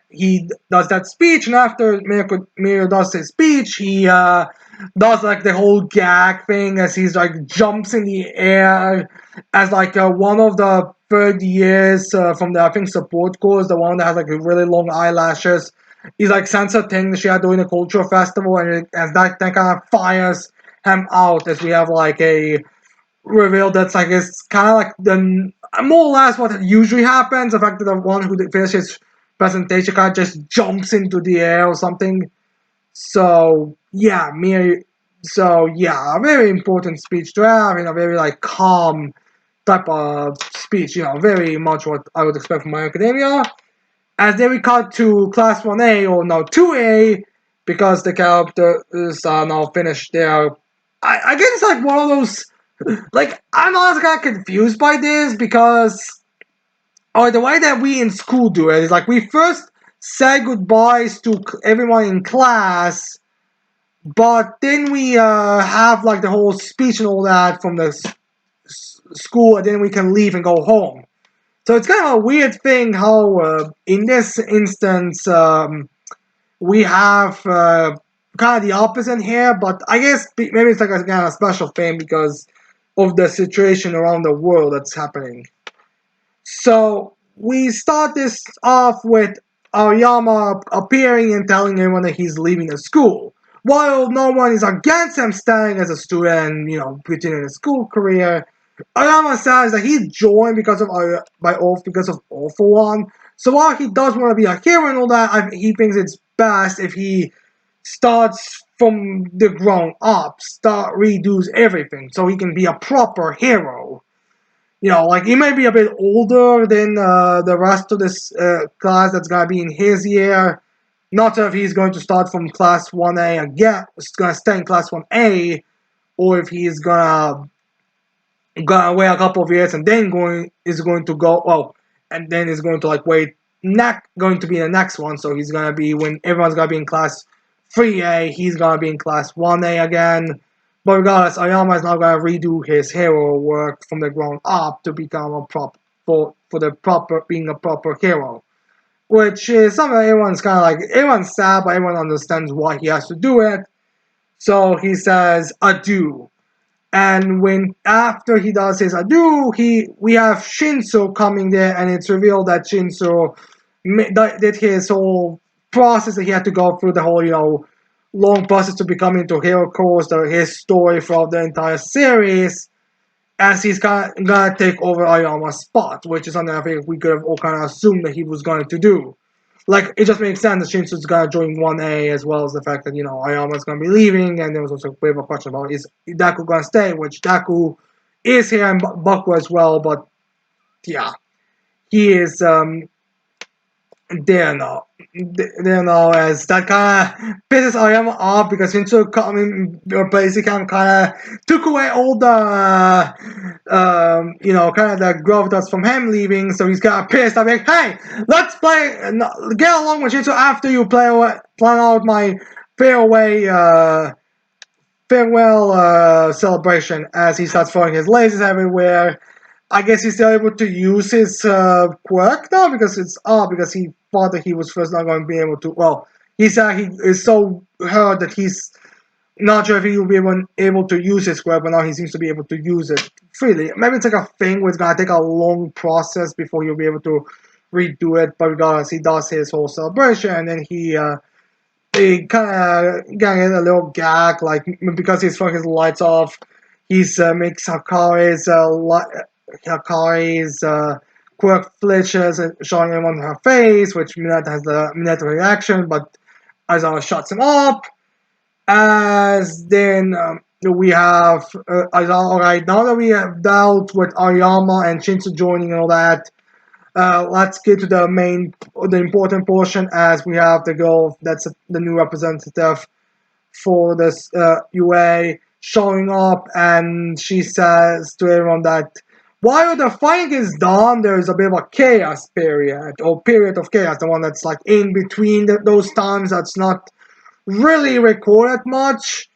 A: he does that speech, and after Mirio does his speech, he does like the whole gag thing as he's like jumps in the air as like one of the third years from the I think support course, the one that has like really long eyelashes. He's like sends a thing that she had during the cultural festival, and as that kind of fires him out as we have like a reveal that's like it's kind of like the more or less what usually happens. The fact that the one who finishes presentation kind of just jumps into the air or something. So yeah, me. So yeah, a very important speech to have in a very like calm type of speech. Very much what I would expect from My Academia. As then we cut to class 1A or now 2A because the characters are now finished there. I guess it's like one of those like I'm honestly kind of confused by this because the way that we in school do it is like we first say goodbyes to everyone in class, but then we have like the whole speech and all that from the school, and then we can leave and go home. So it's kind of a weird thing how in this instance we have kind of the opposite here, but I guess maybe it's like a kind of special thing because of the situation around the world that's happening. So we start this off with Aoyama appearing and telling everyone that he's leaving the school. While no one is against him staying as a student, continuing his school career, Aoyama says that he joined because of by oath because of All for One. So while he does want to be a hero and all that, he thinks it's best if he starts from the ground up, redos everything, so he can be a proper hero. Like he may be a bit older than the rest of this class that's gonna be in his year. Not sure if he's going to start from class 1A again, gonna stay in class 1A, or if he's gonna wait a couple of years and then going to go and then is going to like wait going to be the next one. So he's gonna be when everyone's gonna be in class 3A, he's gonna be in class 1A again. But regardless, Aoyama is now gonna redo his hero work from the ground up to become a for the proper being a proper hero. Which is something everyone's kinda like everyone's sad, but everyone understands why he has to do it. So he says adieu. And when after he does his adieu, we have Shinso coming there, and it's revealed that Shinso did his whole process that he had to go through, the whole long process to become into hero course, his story throughout the entire series, as he's gonna take over Ayama's spot, which is something I think we could have all kind of assumed that he was going to do. Like, it just makes sense that Shinsu's gonna join 1A, as well as the fact that, Ayama's gonna be leaving, and there was also a bit of a question about, is Daku gonna stay, which Daku is here, and Baku as well, but yeah, he is, there now. There now, as that kind of pisses Ayama off, because Shinsu coming, basically kind of took away all the, kind of the growth that's from him leaving, so he's kind of pissed. I'm like, hey, let's get along with Shinsu after you plan out my fareway, farewell celebration, as he starts throwing his lasers everywhere. I guess he's still able to use his quirk now, because because he thought that he was first not going to be able to. Well, he said he is so hurt that he's not sure if he will be able to use his quirk, but now he seems to be able to use it freely. Maybe it's like a thing where it's gonna take a long process before he'll be able to redo it. But regardless, he does his whole celebration, and then he kind of get a little gag, like, because he's throwing his lights off. He's makes Hakari's quirk flinches and showing him on her face, which Mineta has the Mineta reaction, but Aizawa shuts him up. As then we have Aizawa. Alright, now that we have dealt with Aoyama and Shinsu joining and all that, let's get to the important portion, as we have the girl that's the new representative for this UA showing up, and she says to everyone that while the fighting is done, there is a bit of a chaos period, or period of chaos, the one that's like in between those times that's not really recorded much.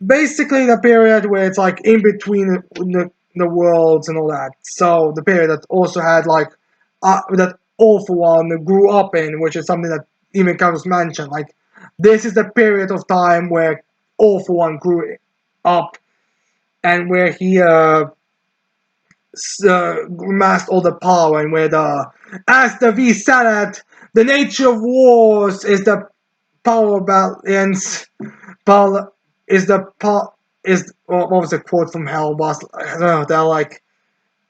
A: Basically, the period where it's like in between the worlds and all that. So the period that also had like that All For One grew up in, which is something that even Carlos mentioned. Like, this is the period of time where All For One grew up, and where he amassed all the power, and where as the V said it, the nature of wars is the power balance. Power is the power is what was the quote from Hellboss? I don't know. They're like,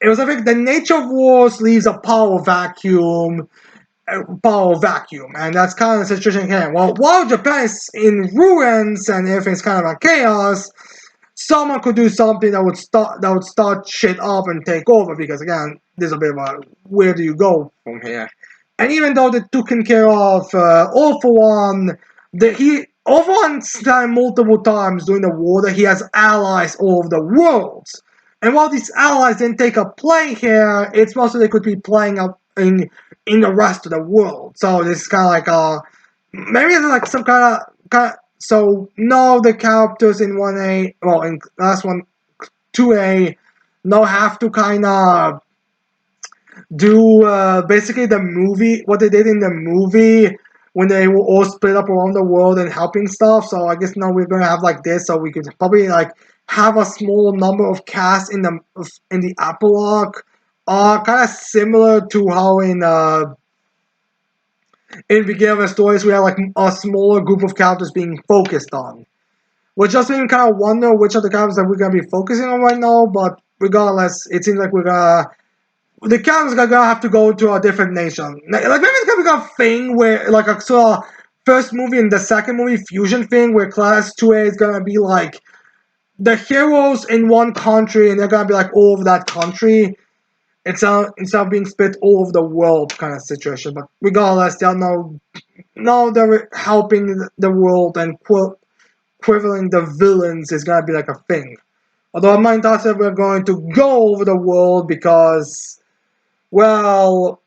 A: it was, I think, the nature of wars leaves a power vacuum, and that's kind of the situation here. Well, while Japan is in ruins and everything's kind of a chaos, someone could do something that would start shit up and take over, because again, there's a bit of a where do you go from here. And even though they took care of All For One, All For One spent multiple times during the war that he has allies all over the world. And while these allies didn't take a play here, it's mostly they could be playing up in the rest of the world. So this is kind of like maybe it's like some kind of. So now the characters in 1A, well, in last one 2A, now have to kind of do basically the movie, what they did in the movie when they were all split up around the world and helping stuff. So I guess now we're gonna have like this, so we could probably like have a small number of cast in the epilogue, kind of similar to how in beginning of the stories we have like a smaller group of characters being focused on. Which just made me kind of wonder which of the characters that we're gonna be focusing on right now. But regardless, it seems like the characters are gonna have to go to a different nation. Like maybe it's gonna become a thing where like a sort of first movie and the second movie fusion thing, where Class 2A is gonna be like the heroes in one country, and they're gonna be like all over that country. Instead of being split all over the world kind of situation. But regardless, they're now they're helping the world, and quibbling the villains is gonna be like a thing. Although my thoughts that we're going to go over the world, because, well,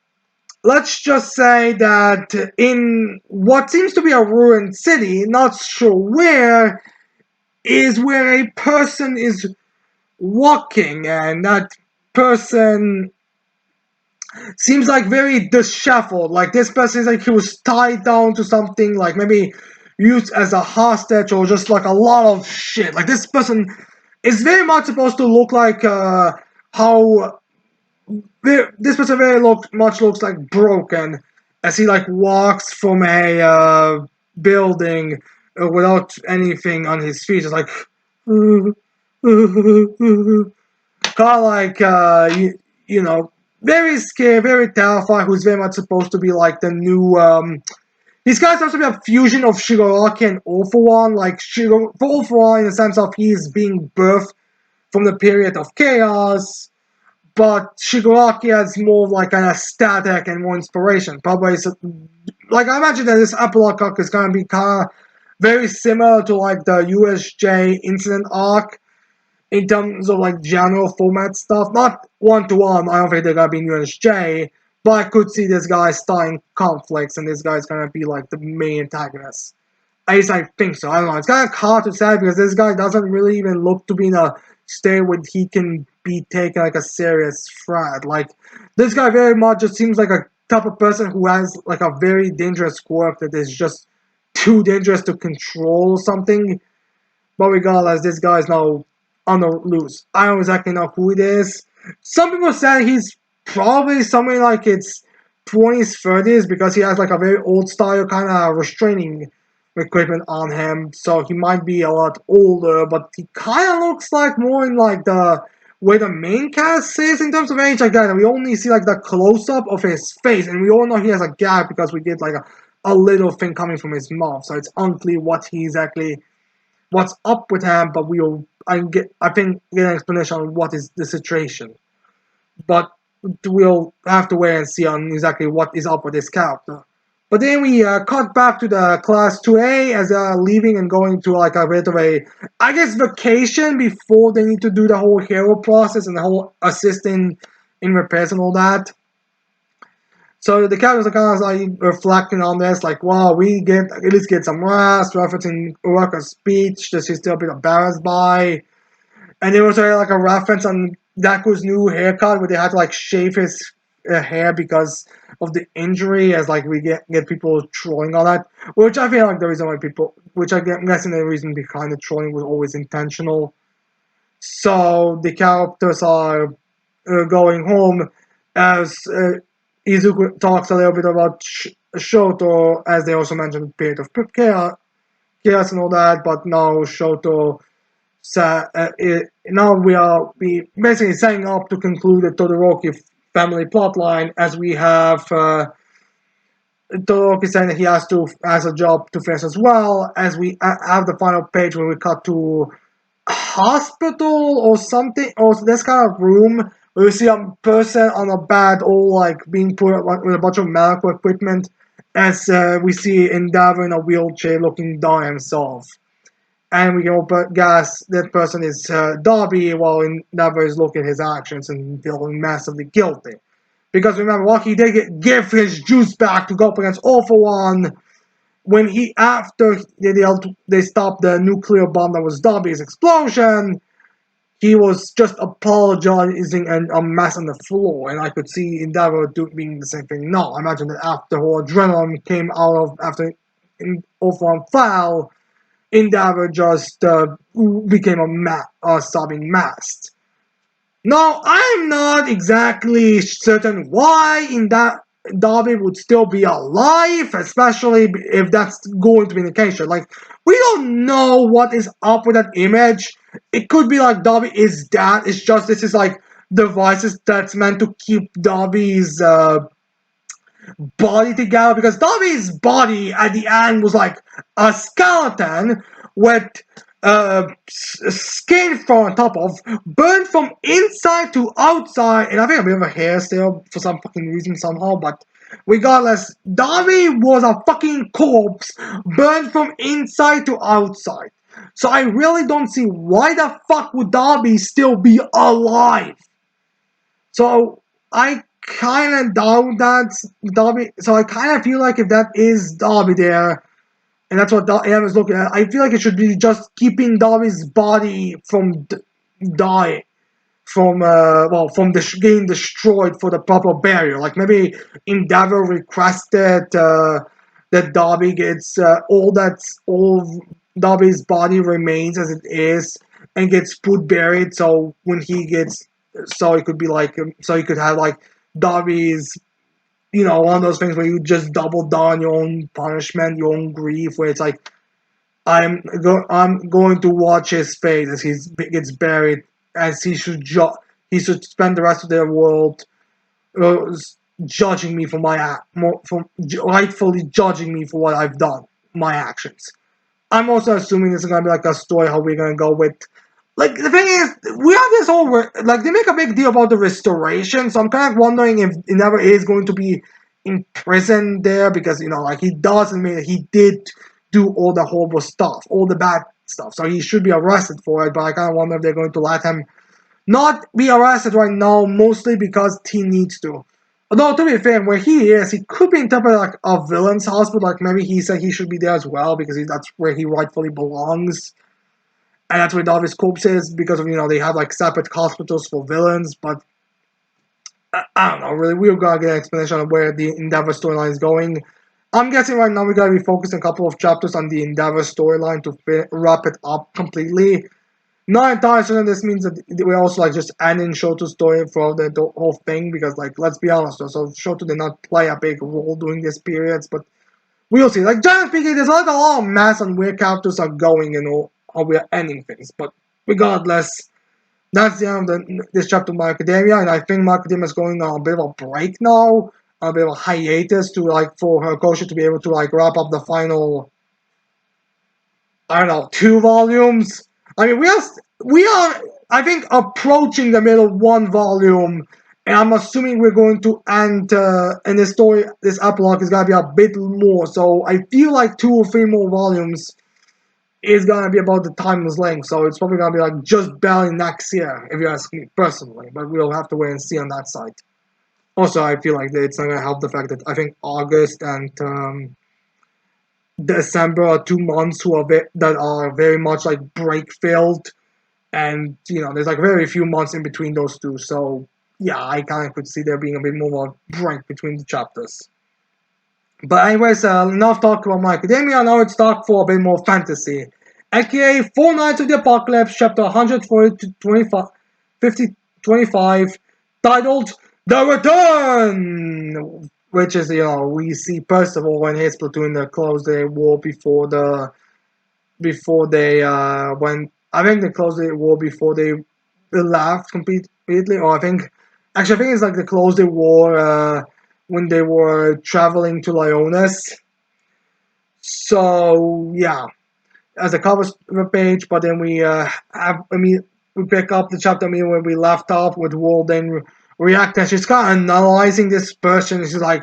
A: let's just say that in what seems to be a ruined city, not sure where, is where a person is walking, and that person seems like very disheveled. Like this person is like he was tied down to something, like maybe used as a hostage or just like a lot of shit. Like this person is very much supposed to look like how this person very much looks like broken as he like walks from a building without anything on his feet, just like kind of like you know, very scared, very terrified. Who's very much supposed to be like the new. These guys supposed to be a fusion of Shigaraki and All For One. Like All For One, in the sense of he's being birthed from the period of chaos, but Shigaraki has more of like an aesthetic and more inspiration. Probably, like I imagine that this epilogue arc is gonna be kind of very similar to like the USJ incident arc in terms of like general format stuff. Not one to one. I don't think they're gonna be in USJ, but I could see this guy starting conflicts, and this guy's gonna be like the main antagonist. At least I think so. I don't know. It's kind of hard to say because this guy doesn't really even look to be in a state where he can be taken like a serious threat. Like this guy very much just seems like a type of person who has like a very dangerous quirk that is just too dangerous to control or something. But regardless, this guy is now on the loose. I don't exactly know who it is. Some people say he's probably somewhere like it's 20s, 30s because he has like a very old style kind of restraining equipment on him. So he might be a lot older, but he kind of looks like more in like the way the main cast is in terms of age. Again, we only see like the close up of his face, and we all know he has a gap because we get like a little thing coming from his mouth. So it's unclear what he's actually what's up with him, but I think get an explanation on what is the situation. But we'll have to wait and see on exactly what is up with this character. But then we cut back to the class 2A as they're leaving and going to like a bit of a, I guess, vacation before they need to do the whole hero process and the whole assisting in repairs and all that. So the characters are kind of like reflecting on this, like, wow, we get at least get some rest, referencing Uraka's speech that she's still a bit embarrassed by. And there was like a reference on Daku's new haircut where they had to like shave his hair because of the injury, as like we get people trolling on that. Which I feel like the reason why people, which I'm guessing the reason behind the trolling was always intentional. So the characters are going home as Izuku talks a little bit about Shoto, as they also mentioned period of chaos and all that, but now Shoto now we basically setting up to conclude the Todoroki family plotline, as we have Todoroki saying that he has a job to finish, as well as we have the final page where we cut to a hospital or something, or this kind of room where we see a person on a bed all like being put with a bunch of medical equipment, as we see Endeavor in a wheelchair looking down himself. And we can guess that person is Darby, while Endeavor is looking at his actions and feeling massively guilty. Because remember, Rocky did give his juice back to go up against All For One when after they stopped the nuclear bomb that was Darby's explosion. He was just apologizing and a mess on the floor, and I could see Endeavor being the same thing. No, I imagine that after her adrenaline came out of after All For One fell, Endeavor just became a sobbing mess. Now, I'm not exactly certain why in that Darby would still be alive, especially if that's going to be the case. Like, we don't know what is up with that image. It could be like Darby is dead. It's just this is like devices that's meant to keep Darby's body together, because Darby's body at the end was like a skeleton with skin from on top of, burned from inside to outside, and I think a bit of a hair still for some fucking reason somehow, but regardless, Darby was a fucking corpse burned from inside to outside. So I really don't see why the fuck would Darby still be alive. So I kind of doubt that Darby. So I kind of feel like if that is Darby there, and that's what Am is looking at. I feel like it should be just keeping Darby's body from dying, from getting destroyed for the proper burial. Like maybe Endeavor requested that Darby gets all Darby's body remains as it is and gets put buried. So when he gets, so it could be like, so you could have like Darby's, one of those things where you just double down your own punishment, your own grief, where it's like I'm going to watch his face as he gets buried, as he should spend the rest of their world uh, judging me for rightfully judging me for what I've done, my actions. I'm also assuming this is gonna be like a story how we're gonna go with. Like the thing is, we have this whole like they make a big deal about the restoration, so I'm kind of wondering if it never is going to be in prison there because like he does admit that he did do all the horrible stuff, all the bad stuff, so he should be arrested for it. But I kind of wonder if they're going to let him not be arrested right now, mostly because he needs to. Although, to be fair, where he is, he could be interpreted like a villain's house, but like maybe he said he should be there as well because that's where he rightfully belongs. And that's where Davis corpse is because of, they have like separate hospitals for villains, but I don't know, really. We're gonna get an explanation of where the Endeavor storyline is going. I'm guessing right now we're gonna be focusing a couple of chapters on the Endeavor storyline to wrap it up completely. Not entirely certain this means that we're also like just ending Shoto's story for the whole thing because like let's be honest, so Shoto did not play a big role during these periods, but we'll see. Like generally speaking, there's like a lot of mess on where characters are going and how we're ending things. But regardless, that's the end of this chapter of My Academia, and I think My Academia is going on a bit of a break now, a bit of a hiatus to like for her coach to be able to like wrap up the final, I don't know, 2 volumes. I mean, we are I think approaching the middle of 1 volume, and I'm assuming we're going to end in this story. This epilogue is gonna be a bit more, so I feel like 2 or 3 more volumes is gonna be about the timeless length. So it's probably gonna be like just barely next year, if you ask me personally. But we'll have to wait and see on that side. Also, I feel like it's not gonna help the fact that I think August and December are 2 months that are very much like break filled, and there's like very few months in between those two. So yeah, I kind of could see there being a bit more of a break between the chapters. But anyways, enough talk about My Academia. Now it's talk for a bit more fantasy, aka Four Nights of the Apocalypse, chapter 140 to 25, 50, 25, titled The Return, which is, we see Percival and his platoon that closed their war before they, when, I think they closed their war before they left completely, or I think it's like they closed the war, when they were traveling to Lyoness. So, yeah, as a cover page, but then we pick up the chapter where we left off with Walden reacting. She's kind of analyzing this person. She's like,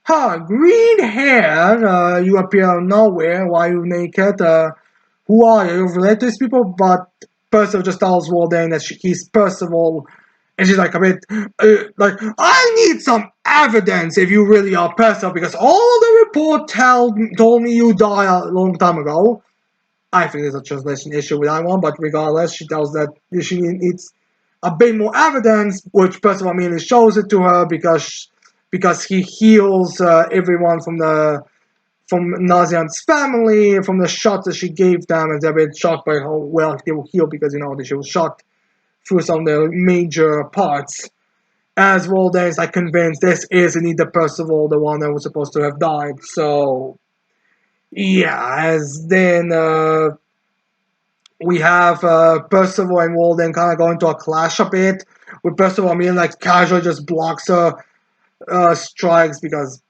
A: huh, green hair, you appear out of nowhere. Why are you naked? Who are you? You're related to these people? But Percival just tells Walden that he's Percival. And she's like a bit, like, I need some evidence if you really are Percival because all the report told me you died a long time ago. I think there's a translation issue with that one, but regardless, she tells that she needs a bit more evidence, which Percival immediately shows it to her because he heals everyone from Nazian's family, from the shots that she gave them, and they're a bit shocked by how well they were healed because she was shot through some of the major parts. As well, then it's like convinced this is indeed the Percival, the one that was supposed to have died. So yeah, as then we have Percival and Walden kind of going to a clash a bit. With Percival, like casually just blocks her strikes because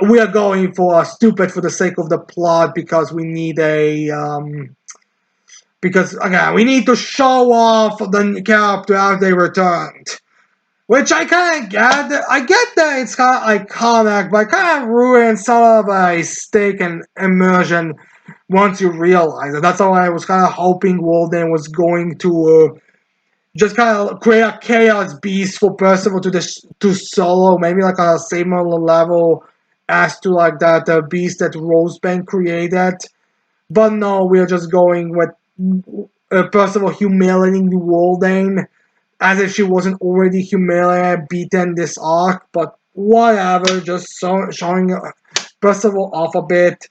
A: we are going for stupid for the sake of the plot because we need because again we need to show off the character as they returned. Which I kind of get. I get that it's kind of iconic, but it kind of ruins some of a stake and immersion once you realize it. That's why I was kind of hoping Walden was going to just kind of create a chaos beast for Percival to solo, maybe like on a similar level as to like that beast that Rosebank created. But no, we're just going with Percival humiliating Waldane as if she wasn't already humiliated, beaten this arc. But whatever, just showing Percival off a bit.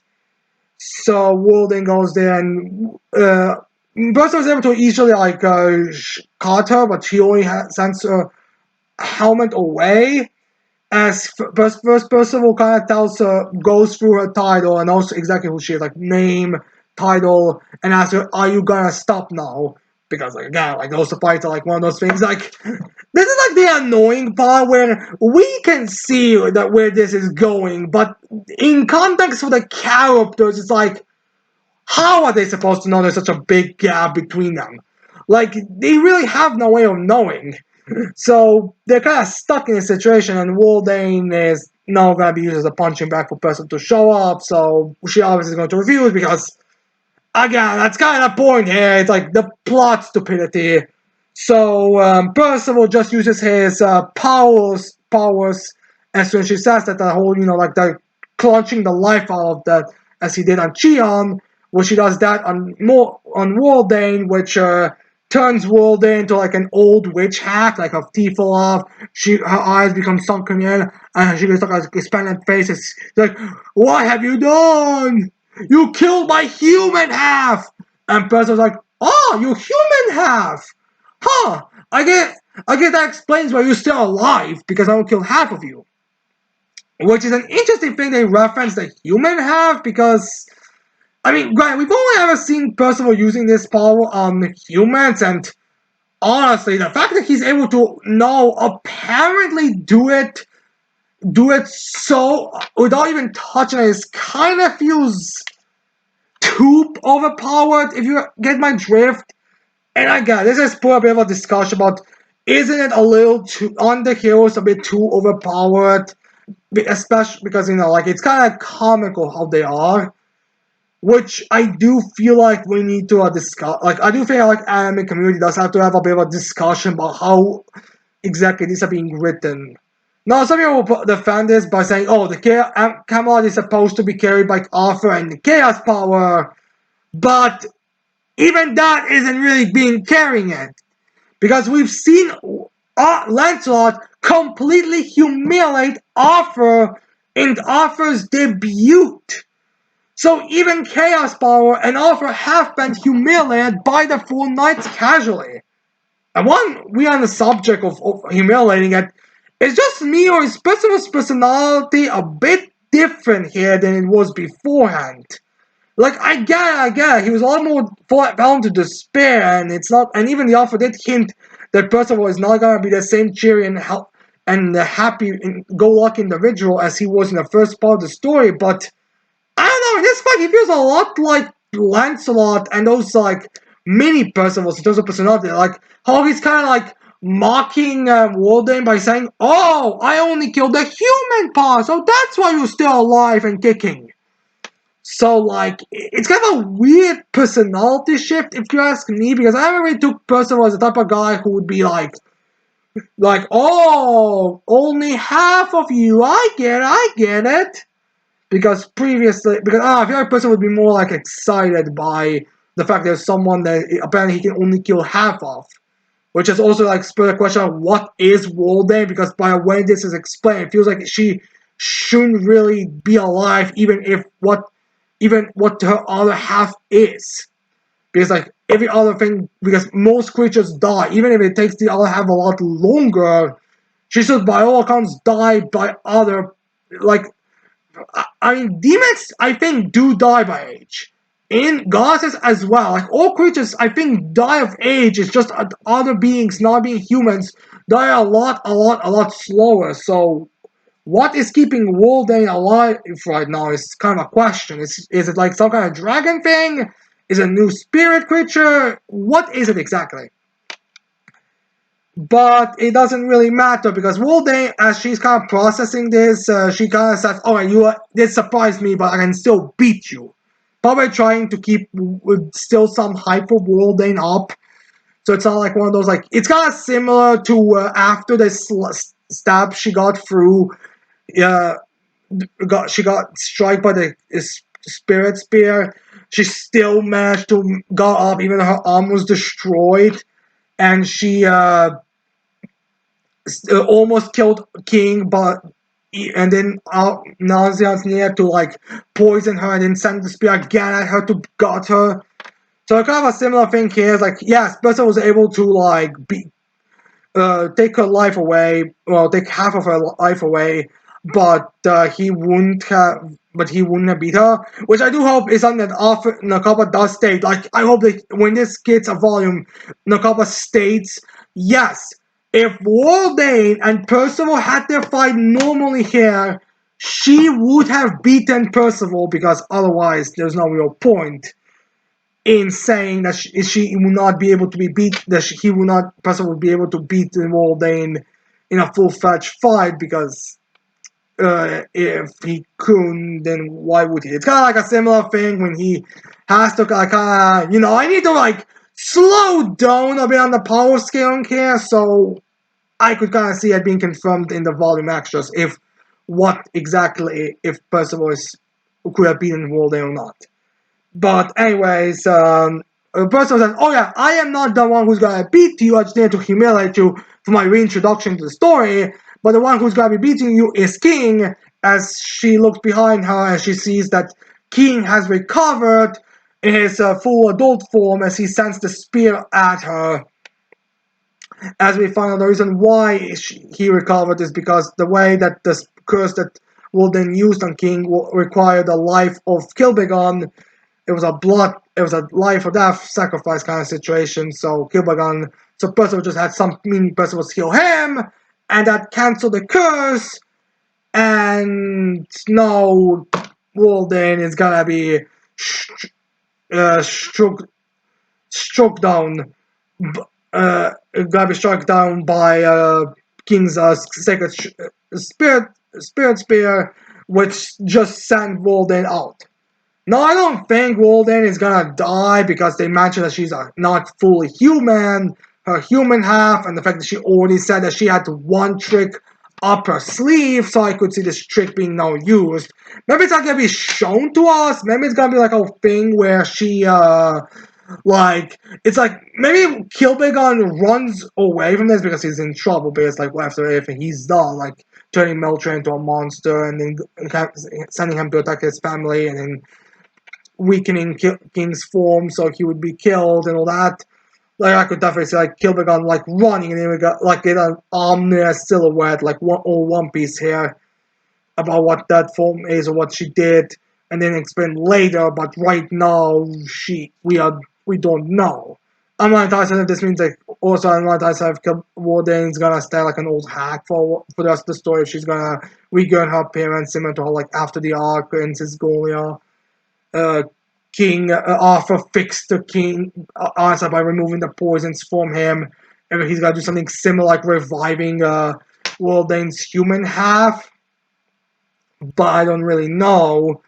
A: So Walden goes there and Percival was able to easily like caught her, but she only sends her helmet away. As first Percival kind of tells her, goes through her title and also exactly who she is, like name, title, and asks her, "Are you gonna stop now?" Because like again, like those fights are like one of those things. Like this is like the annoying part where we can see that where this is going, but in context for the characters, it's like how are they supposed to know there's such a big gap between them? Like they really have no way of knowing. So they're kind of stuck in a situation, and Waldane is now going to be used as a punching bag for person to show up. So she obviously is going to refuse because, again, that's kind of the point here. It's like the plot stupidity. So Percival just uses his powers as soon as she says that the whole, like the clutching the life out of that as he did on Cheon, where she does that on Waldane, which turns Waldane into like an old witch hack, like her teeth fall off, her eyes become sunken in, and she gets like a expanded face. It's like, what have you done? You killed my human half! And Percival's like, oh, you human half! Huh, I guess that explains why you're still alive, because I don't kill half of you. Which is an interesting thing they reference the human half, because, I mean, granted, we've only ever seen Percival using this power on humans, and honestly, the fact that he's able to now apparently do it so without even touching it, kind of feels too overpowered, if you get my drift. And again, this is put a bit of a discussion about, isn't it a little too on the heroes, a bit too overpowered, especially because like it's kind of comical how they are, which I do feel like we need to discuss. Like I do feel like anime community does have to have a bit of a discussion about how exactly these are being written. Now, some people will defend this by saying, "Oh, the Camelot is supposed to be carried by Arthur and the Chaos Power," but even that isn't really being carrying it. Because we've seen Lancelot completely humiliate Arthur in Arthur's debut. So even Chaos Power and Arthur have been humiliated by the Four Knights casually. And one, we are on the subject of humiliating it. It's just me or is Percival's personality a bit different here than it was beforehand? Like I get it. He was a lot more bound to despair, and it's not. And even the author did hint that Percival is not gonna be the same cheery and happy and go lucky individual as he was in the first part of the story. But I don't know. In this fight, he feels a lot like Lancelot and those like mini Percivals in terms of personality. Like how he's kind of like mocking Walden by saying, "Oh, I only killed the human part, so that's why you're still alive and kicking." So like it's kind of a weird personality shift if you ask me, because I never really took Percival as the type of guy who would be like oh, only half of you, I get it. Because previously, because I feel like Percival would be more like excited by the fact there's someone that apparently he can only kill half of. Which is also like spurred the question of what is Walden, because by the way this is explained, it feels like she shouldn't really be alive even what her other half is. Because like every other thing, because most creatures die, even if it takes the other half a lot longer, she should by all accounts die by other, like, I mean, demons, I think, do die by age. In goddesses as well, like all creatures, I think, die of age. It's just other beings, not being humans, die a lot slower. So what is keeping Wolden alive right now is kind of a question. Is it like some kind of dragon thing? Is it a new spirit creature? What is it exactly? But it doesn't really matter because Wolden, as she's kind of processing this, she kind of says, "Alright, this surprised me, but I can still beat you." Probably trying to keep with still some hype of Wolden up. So it's not like one of those, like, it's kind of similar to after the stab she got through she got struck by the spirit spear. she still managed to got up even though her arm was destroyed, and she almost killed King, but and then Nazian's near to like poison her and then send the spear again at her to gut her. So kind of a similar thing here. It's like, yes, Bertha was able to like take her life away, well, take half of her life away, but he wouldn't have. But he wouldn't have beat her, which I do hope is something that often Nakaba does state. Like, I hope that when this gets a volume, Nakaba states, yes, if Waldane and Percival had their fight normally here, she would have beaten Percival because otherwise there's no real point in saying that she will not be able to be beat, that he will not, Percival will be able to beat Waldane in a full-fledged fight because if he couldn't, then why would he? It's kind of like a similar thing when he has to kind of, I need to like slow down a bit on the power scaling here, so I could kind of see it being confirmed in the volume extras if Percival could have beaten Waldane or not. But anyways, the person says, "Oh yeah, I am not the one who's gonna beat you. I just need to humiliate you for my reintroduction to the story. But the one who's gonna be beating you is King." As she looks behind her and she sees that King has recovered in his full adult form as he sends the spear at her. As we find out, the reason why he recovered is because the way that the curse that Walden used on King required the life of Kilbegon. It was a life or death sacrifice kind of situation. So Percival just had some meaning Percival heal him, and that canceled the curse. And now Walden is gonna be struck down. Gonna be struck down by King's sacred spirit spear, which just sent Walden out. No, I don't think Walden is gonna die because they mentioned that she's not fully human, her human half, and the fact that she already said that she had one trick up her sleeve, so I could see this trick being now used. Maybe it's not gonna be shown to us, maybe it's gonna be like a thing where she, it's like, maybe Kilbegon runs away from this because he's in trouble, because like, after everything he's done, like, turning Meltra into a monster, and then sending him to attack his family, and then weakening King's form so he would be killed and all that. Like, I could definitely see like Kilbegon like running, and then we got like an ominous silhouette, like One Piece here, about what that form is or what she did, and then explain later. But right now, we don't know. I'm not entirely certain if this means like also I'm not entirely certain if Warden's gonna stay like an old hack for the rest of the story. If she's gonna regain her appearance similar to her like after the arc in Sisgolia. King Arthur fixed the King Arthur by removing the poisons from him, and he's gonna do something similar like reviving Waldane's human half, but I don't really know.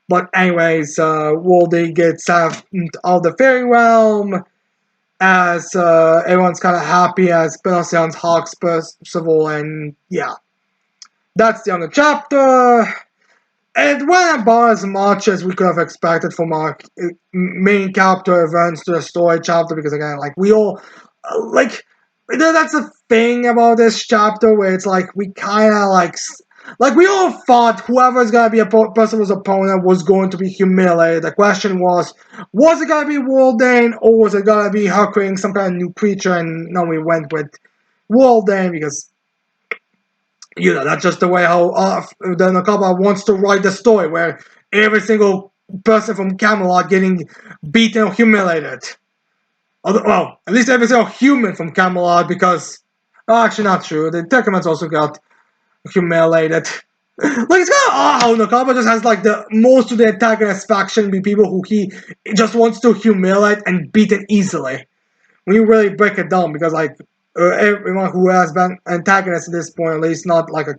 A: But anyways, Waldane gets out of the fairy realm as everyone's kind of happy as Benacian's Hawks Percival, and yeah, that's the end of the chapter. It went about as much as we could have expected from our main character events to the story chapter, because again, like, we all, that's the thing about this chapter, where it's like, we kind of, like, we all thought whoever's gonna be a Percival's opponent was going to be humiliated. The question was it gonna be Waldane, or was it gonna be her creating some kind of new creature, and no, we went with Waldane, because that's just the way how the Nakaba wants to write the story, where every single person from Camelot getting beaten or humiliated. Well, at least every single human from Camelot, because actually not true. The Tekamans also got humiliated. Like, it's kind of odd how Nakaba just has like the most of the antagonist faction be people who he just wants to humiliate and beat it easily. When you really break it down, because like everyone who has been antagonist at this point, at least not like a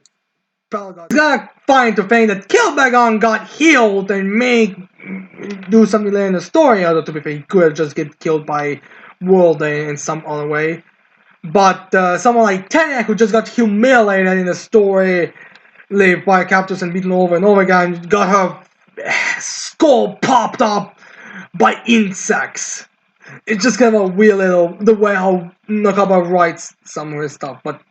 A: Pelgon, is gonna find to think that Kilbegon got healed and may do something later in the story, although to be fair, he could have just get killed by Waldane in some other way. But someone like Teniak, who just got humiliated in the story, by captors and beaten over and over again, got her skull popped up by insects. It's just kind of a weird little the way how Nakaba writes some of his stuff. But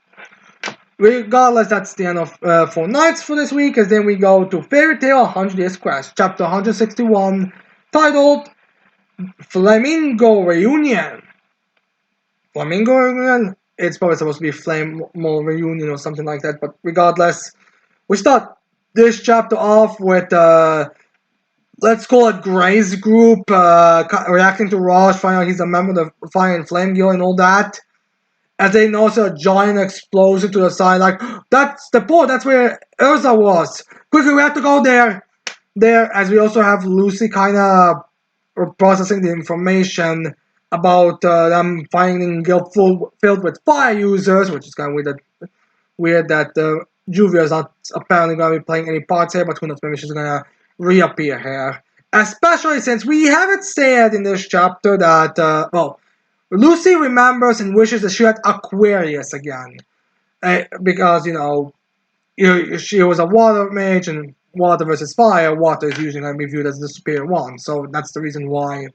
A: regardless, that's the end of 4 nights for this week. As then we go to Fairy Tail 100 Years Quest, chapter 161, titled Flamingo Reunion. Flamingo Reunion? It's probably supposed to be Flame Mole Reunion or something like that. But regardless, we start this chapter off with let's call it Gray's group reacting to Raj, finding out he's a member of the Fire and Flame Guild and all that. As they notice a giant explosion to the side, like, that's the port, that's where Urza was. Quickly, we have to go there. As we also have Lucy kind of processing the information about them finding guild filled with fire users, which is kind of weird that Juvia is not apparently going to be playing any parts here, but who knows, maybe she's going to reappear here. Especially since we haven't said in this chapter that, Lucy remembers and wishes that she had Aquarius again. Because, she was a water mage, and water versus fire, water is usually going to be viewed as the superior one. So that's the reason why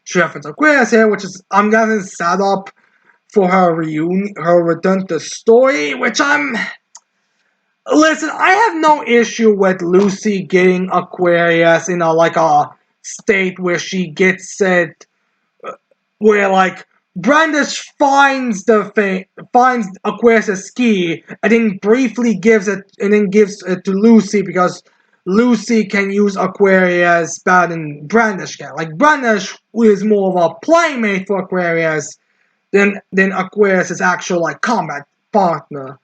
A: she referenced Aquarius here, which is, I'm guessing, set up for her return to the story, which Listen, I have no issue with Lucy getting Aquarius in a state where she gets it, where Brandish finds Aquarius' key and then briefly gives it to Lucy because Lucy can use Aquarius better than Brandish can. Like Brandish is more of a playmate for Aquarius than Aquarius' actual combat partner.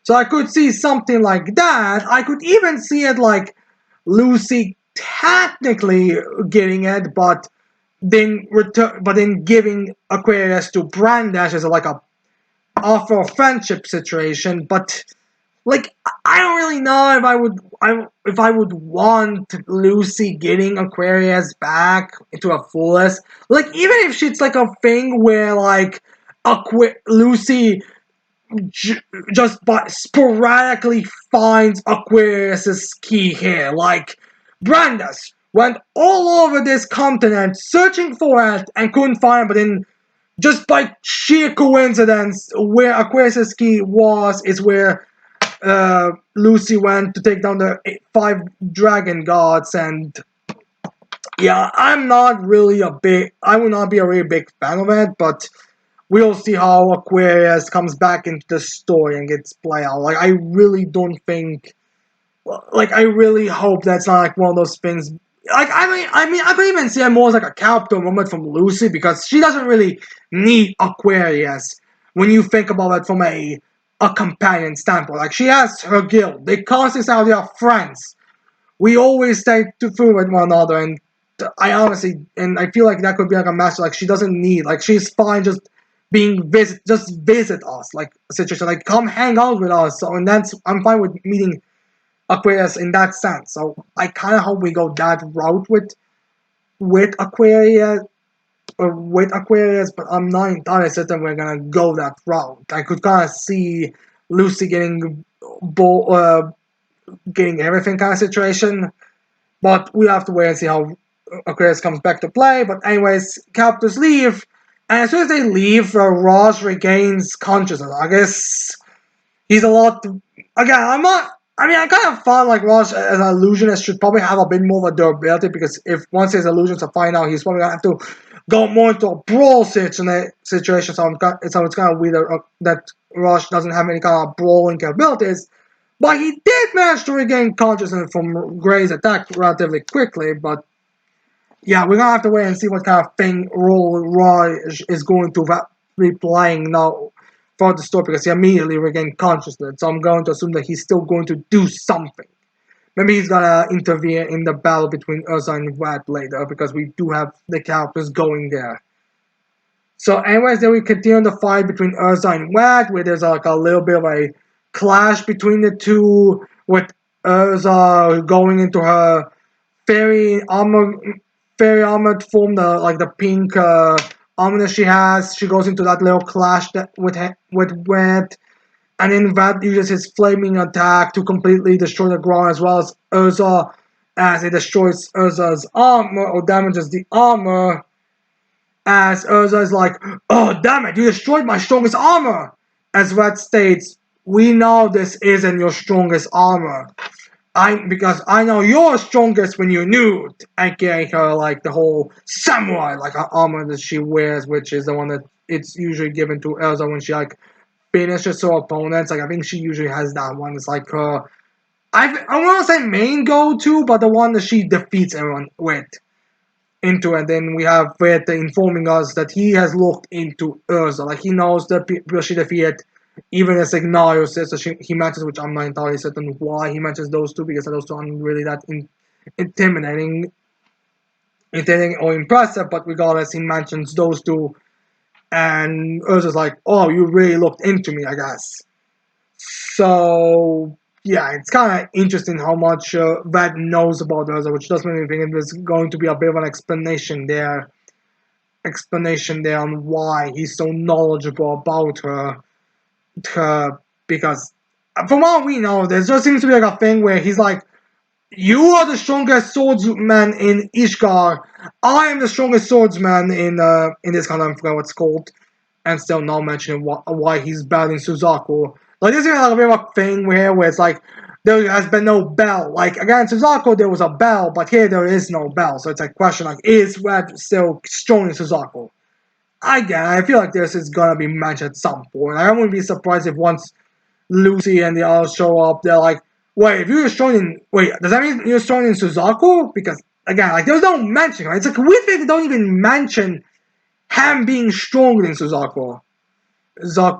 A: So I could see something like that. I could even see it like Lucy technically getting it, but then giving Aquarius to Brandish as a offer of friendship situation. But I don't really know if I would want Lucy getting Aquarius back into a fullest. Even if it's a thing where Lucy just sporadically finds Aquarius' key here. Brandish went all over this continent searching for it and couldn't find it, but then just by sheer coincidence, where Aquarius' key is where Lucy went to take down the 5 dragon gods. And yeah, I would not be a really big fan of it, but we'll see how Aquarius comes back into the story and gets played out. I really don't think, I really hope that's not one of those things. I could even see it more as a character moment from Lucy because she doesn't really need Aquarius when you think about it from a companion standpoint. She has her guild. They constantly say they are friends. We always stay through with one another, and I feel like that could be a master. She doesn't need, she's fine just visit us, a situation come hang out with us. So, and I'm fine with meeting Aquarius in that sense. So I kind of hope we go that route with Aquarius, but I'm not entirely certain we're gonna go that route. I could kind of see Lucy getting everything kind of situation, but we have to wait and see how Aquarius comes back to play. But anyways, characters leave, and as soon as they leave, Raj regains consciousness. I guess he's a lot. Again, I kind of found Raj as an illusionist should probably have a bit more of a durability, because if once his illusions are fine out, he's probably gonna have to go more into a brawl situation. So it's kind of weird that Raj doesn't have any kind of brawling capabilities. But he did manage to regain consciousness from Gray's attack relatively quickly. But yeah, we're gonna have to wait and see what kind of role Raj is going to be playing now for the story, because he immediately regained consciousness. So I'm going to assume that he's still going to do something. Maybe he's gonna intervene in the battle between Urza and Rat later, because we do have the characters going there. So anyways, then we continue the fight between Urza and Rat, where there's a little bit of a clash between the two, with Urza going into her fairy armored form, the pink armor that she has. She goes into that little clash with Rat, and then Rat uses his flaming attack to completely destroy the ground, as well as Urza as it destroys Urza's armor or damages the armor. As Urza is like, "Oh damn it, you destroyed my strongest armor." As Red states, "We know this isn't your strongest armor. Because I know you're strongest when you're nude," aka her like the whole samurai like her armor that she wears, which is the one that it's usually given to Elsa when she like finishes her opponents. Like I think she usually has that one. It's like her I want to say main go to, but the one that she defeats everyone with into. And then we have Vete informing us that he has looked into Urza, like he knows the people she defeated. Even as Ignario says that he matches, which I'm not entirely certain why he matches those two, because those two aren't really that intimidating, intimidating or impressive. But regardless, he mentions those two, and Urza's like, "Oh, you really looked into me, I guess." So yeah, it's kind of interesting how much Red knows about Urza, which does make me think there's going to be a bit of an explanation there on why he's so knowledgeable about her, because from what we know, there just seems to be like a thing where he's like, "You are the strongest swordsman in Ishgar. I am the strongest swordsman in this kind of, I forgot what it's called," and still not mentioning why he's battling Suzaku. Like this is like a bit of a thing where it's like there has been no bell. Like against Suzaku there was a bell, but here there is no bell. So it's a question like, is Red still strong in Suzaku? Again, I feel like this is gonna be mentioned at some point. I wouldn't be surprised if once Lucy and the others show up, they're like, "Wait, if you're strong in does that mean you're strong in Suzaku?" Because again, like there's no mention, right? It's like a weird thing they don't even mention him being stronger than Suzaku.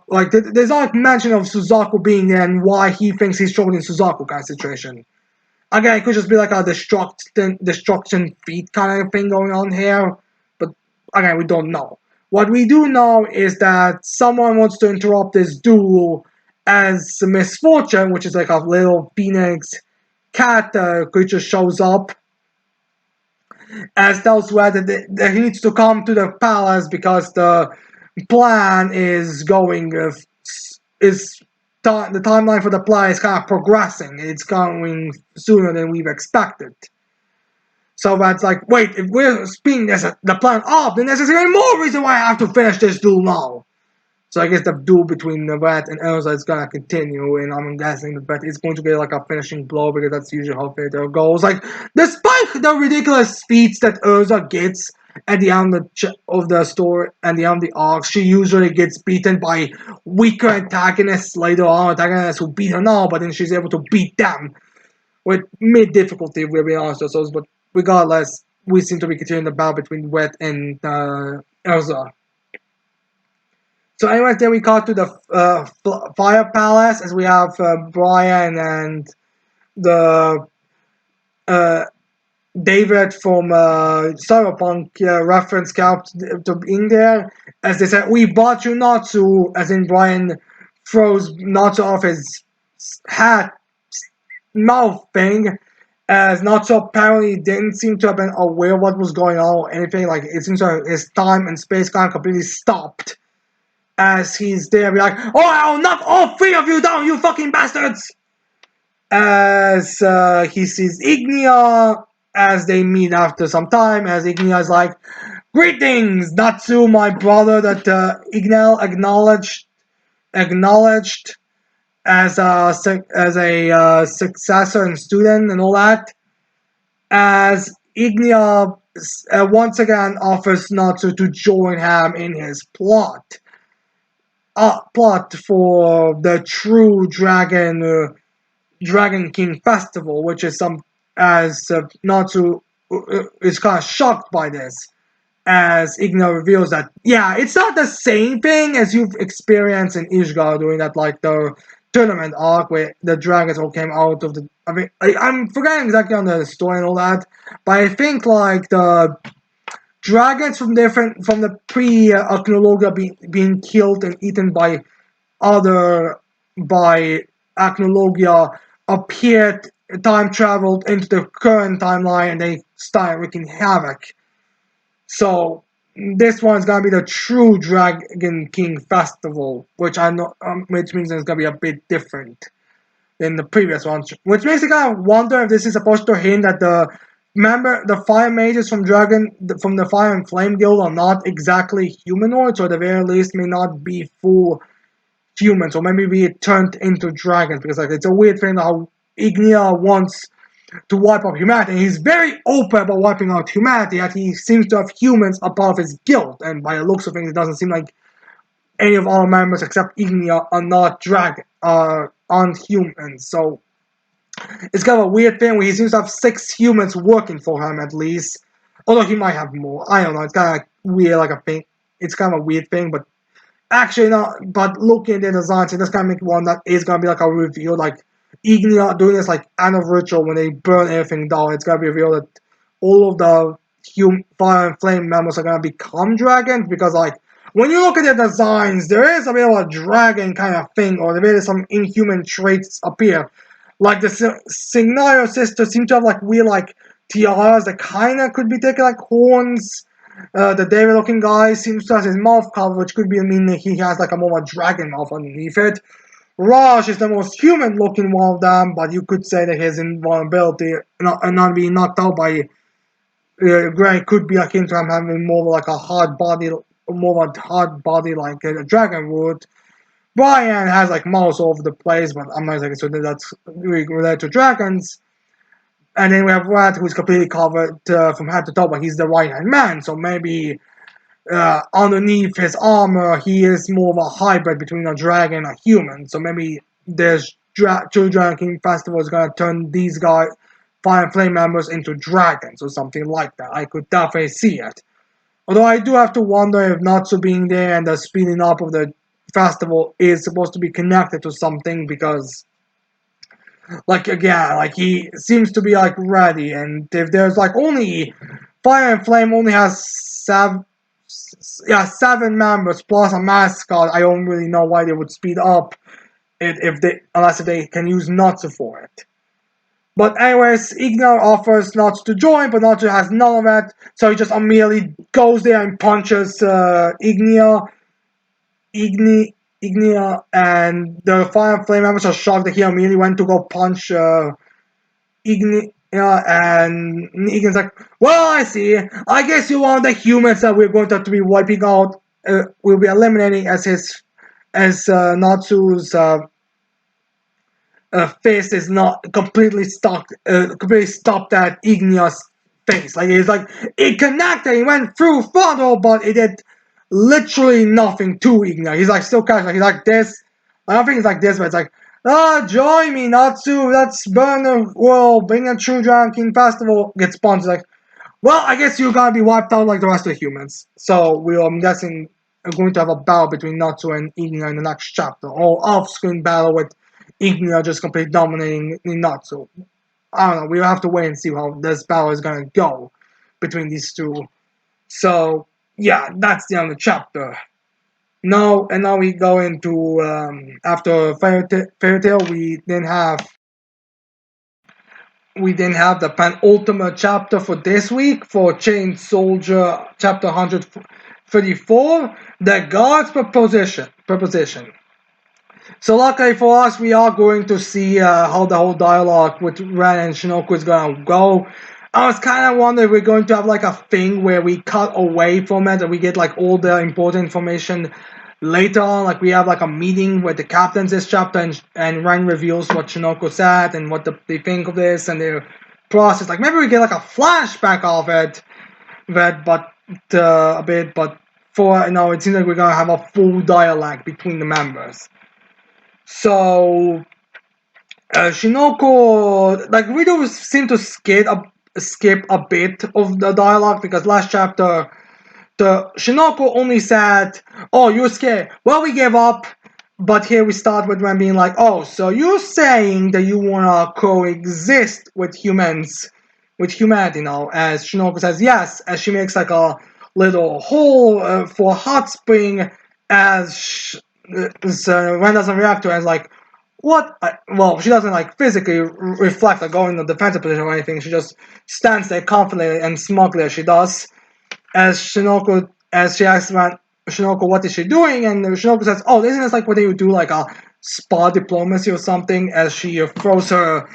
A: Like there's not like mention of Suzaku being there and why he thinks he's stronger than Suzaku kind of situation. Again, it could just be like a destruction feat kind of thing going on here, but again, we don't know. What we do know is that someone wants to interrupt this duel as Misfortune, which is like a little phoenix cat creature, shows up as tells Red that he needs to come to the palace because the plan is going is the timeline for the plan is kind of progressing. It's going sooner than we've expected. So that's like, wait, if we're speeding the plan up, then there's even more reason why I have to finish this duel now. So I guess the duel between the Red and Elsa is gonna continue, and I'm guessing the Red is going to get like a finishing blow because that's usually how Fate goes. Like, despite the ridiculous feats that Elsa gets at the end of the story and the end of the arc, she usually gets beaten by weaker antagonists later on, antagonists who beat her now, but then she's able to beat them with mid difficulty, we'll be honest with ourselves. But regardless, we seem to be continuing the battle between Red and Elsa. So anyways, then we cut to the Fire Palace as we have Brian and the uh, David from Cyberpunk reference character being there. As they said, "We bought you Natsu," as in Brian throws Natsu off his hat mouth thing. As Natsu apparently didn't seem to have been aware of what was going on or anything. Like it seems like his time and space kind of completely stopped as he's there, be like, "Oh, I'll knock all three of you down, you fucking bastards!" As he sees Ignia, as they meet after some time, as Ignia is like, "Greetings, Natsu, my brother," that Ignel acknowledged as a successor and student and all that. As Ignia once again offers Natsu to join him in his plot for the true Dragon King Festival, which is some as Natsu is kind of shocked by this, as Igna reveals that it's not the same thing as you've experienced in Ishgar during that like the tournament arc where the dragons all came out of the. I mean, I'm forgetting exactly on the story and all that, but I think like the dragons from the pre-Archaeologia being killed and eaten other by Archaeologia appeared, time traveled into the current timeline, and they started wreaking havoc. So this one's gonna be the true Dragon King Festival, which I know, which means it's gonna be a bit different. in the previous one, which makes me kind of wonder if this is supposed to hint that the fire mages from the Fire and Flame Guild are not exactly humanoids, or at the very least may not be full humans, or maybe be turned into dragons, because like it's a weird thing how Ignia wants to wipe out humanity, and he's very open about wiping out humanity, yet he seems to have humans a part of his guild, and by the looks of things, it doesn't seem like any of our members except Ignia are not aren't humans, so it's kind of a weird thing where he seems to have 6 humans working for him at least, although he might have more, I don't know, it's kind of like weird, like a thing, it's kind of a weird thing, but actually, no, but looking at the designs, it does kind of make one that is going to be like a reveal, like Ignia doing this like end of ritual when they burn everything down. It's going to be revealed that all of the Fire and Flame members are going to become dragons, because like when you look at the designs, there is a bit of a dragon kind of thing, or there is some inhuman traits appear. Like the Signario sisters seem to have like weird like tiaras that kind of could be taken like horns. The David looking guy seems to have his mouth covered, which could be mean that he has like a more dragon mouth underneath it. Raj is the most human looking one of them, but you could say that his invulnerability and not being knocked out by Gray could be akin to him having more like a hard body, like a dragon would. Brian has like mouths all over the place, but I'm not like so that's related to dragons. And then we have Rat, who's completely covered from head to toe, but he's the right-hand man, so maybe underneath his armor, he is more of a hybrid between a dragon and a human. So maybe there's True Dragon King Festival is gonna turn these guys, Fire and Flame members, into dragons or something like that. I could definitely see it. Although I do have to wonder if Natsu being there and the speeding up of the festival is supposed to be connected to something, because like again, like he seems to be like ready, and if there's like only Fire and Flame only has 7 members plus a mascot, I don't really know why they would speed up it unless they can use Natsu for it. But anyways, Ignar offers Natsu to join, but Natsu has none of it, so he just immediately goes there and punches Ignia, and the Fire and Flame members are shocked that he immediately went to go punch Ignia, and Negan's like, well, I see. I guess you want the humans that we're going to have to be wiping out, we'll be eliminating as Natsu's face is not completely stopped at Ignia's face. Like it's like it connected, it went through frontal, but it did literally nothing to Ignia. He's like still catching, like he's like this. I don't think it's like this, but it's like, join me, Natsu, let's burn the world, bring a True Dragon King Festival. Gets punched, like, well, I guess you're gonna be wiped out like the rest of the humans. So I'm guessing, are going to have a battle between Natsu and Ignia in the next chapter, or off-screen battle with Ignia just completely dominating Natsu. I don't know, we'll have to wait and see how this battle is gonna go between these two. So, yeah, that's the end of the chapter. Now we go into after Fairy Tail. We then have the penultimate chapter for this week for Chain Soldier, chapter 134, the God's Proposition. So luckily for us, we are going to see how the whole dialogue with Ren and Shinoku is gonna go. I was kind of wondering if we're going to have like a thing where we cut away from it and we get like all the important information later on. Like we have like a meeting with the captains this chapter, and Ren reveals what Shinoku said and what they think of this and their process. Like maybe we get like a flashback of it, but a bit. But for it seems like we're gonna have a full dialogue between the members. So Shinoku, like we do seem to skip a bit of the dialogue, because last chapter the Shinoku only said, "Oh, you're scared. Well, we gave up." But here we start with them being like, "Oh, so you're saying that you wanna coexist with humanity now?" As Shinoku says, "Yes," as she makes like a little hole for a hot spring, as Ren doesn't react to it, as like, what? Well, she doesn't like physically reflect or go in a defensive position or anything. She just stands there confidently and smugly as she does. As she asks Shinoku what is she doing, and Shinoku says, "Oh, isn't this like what they would do like a spa diplomacy or something as she throws her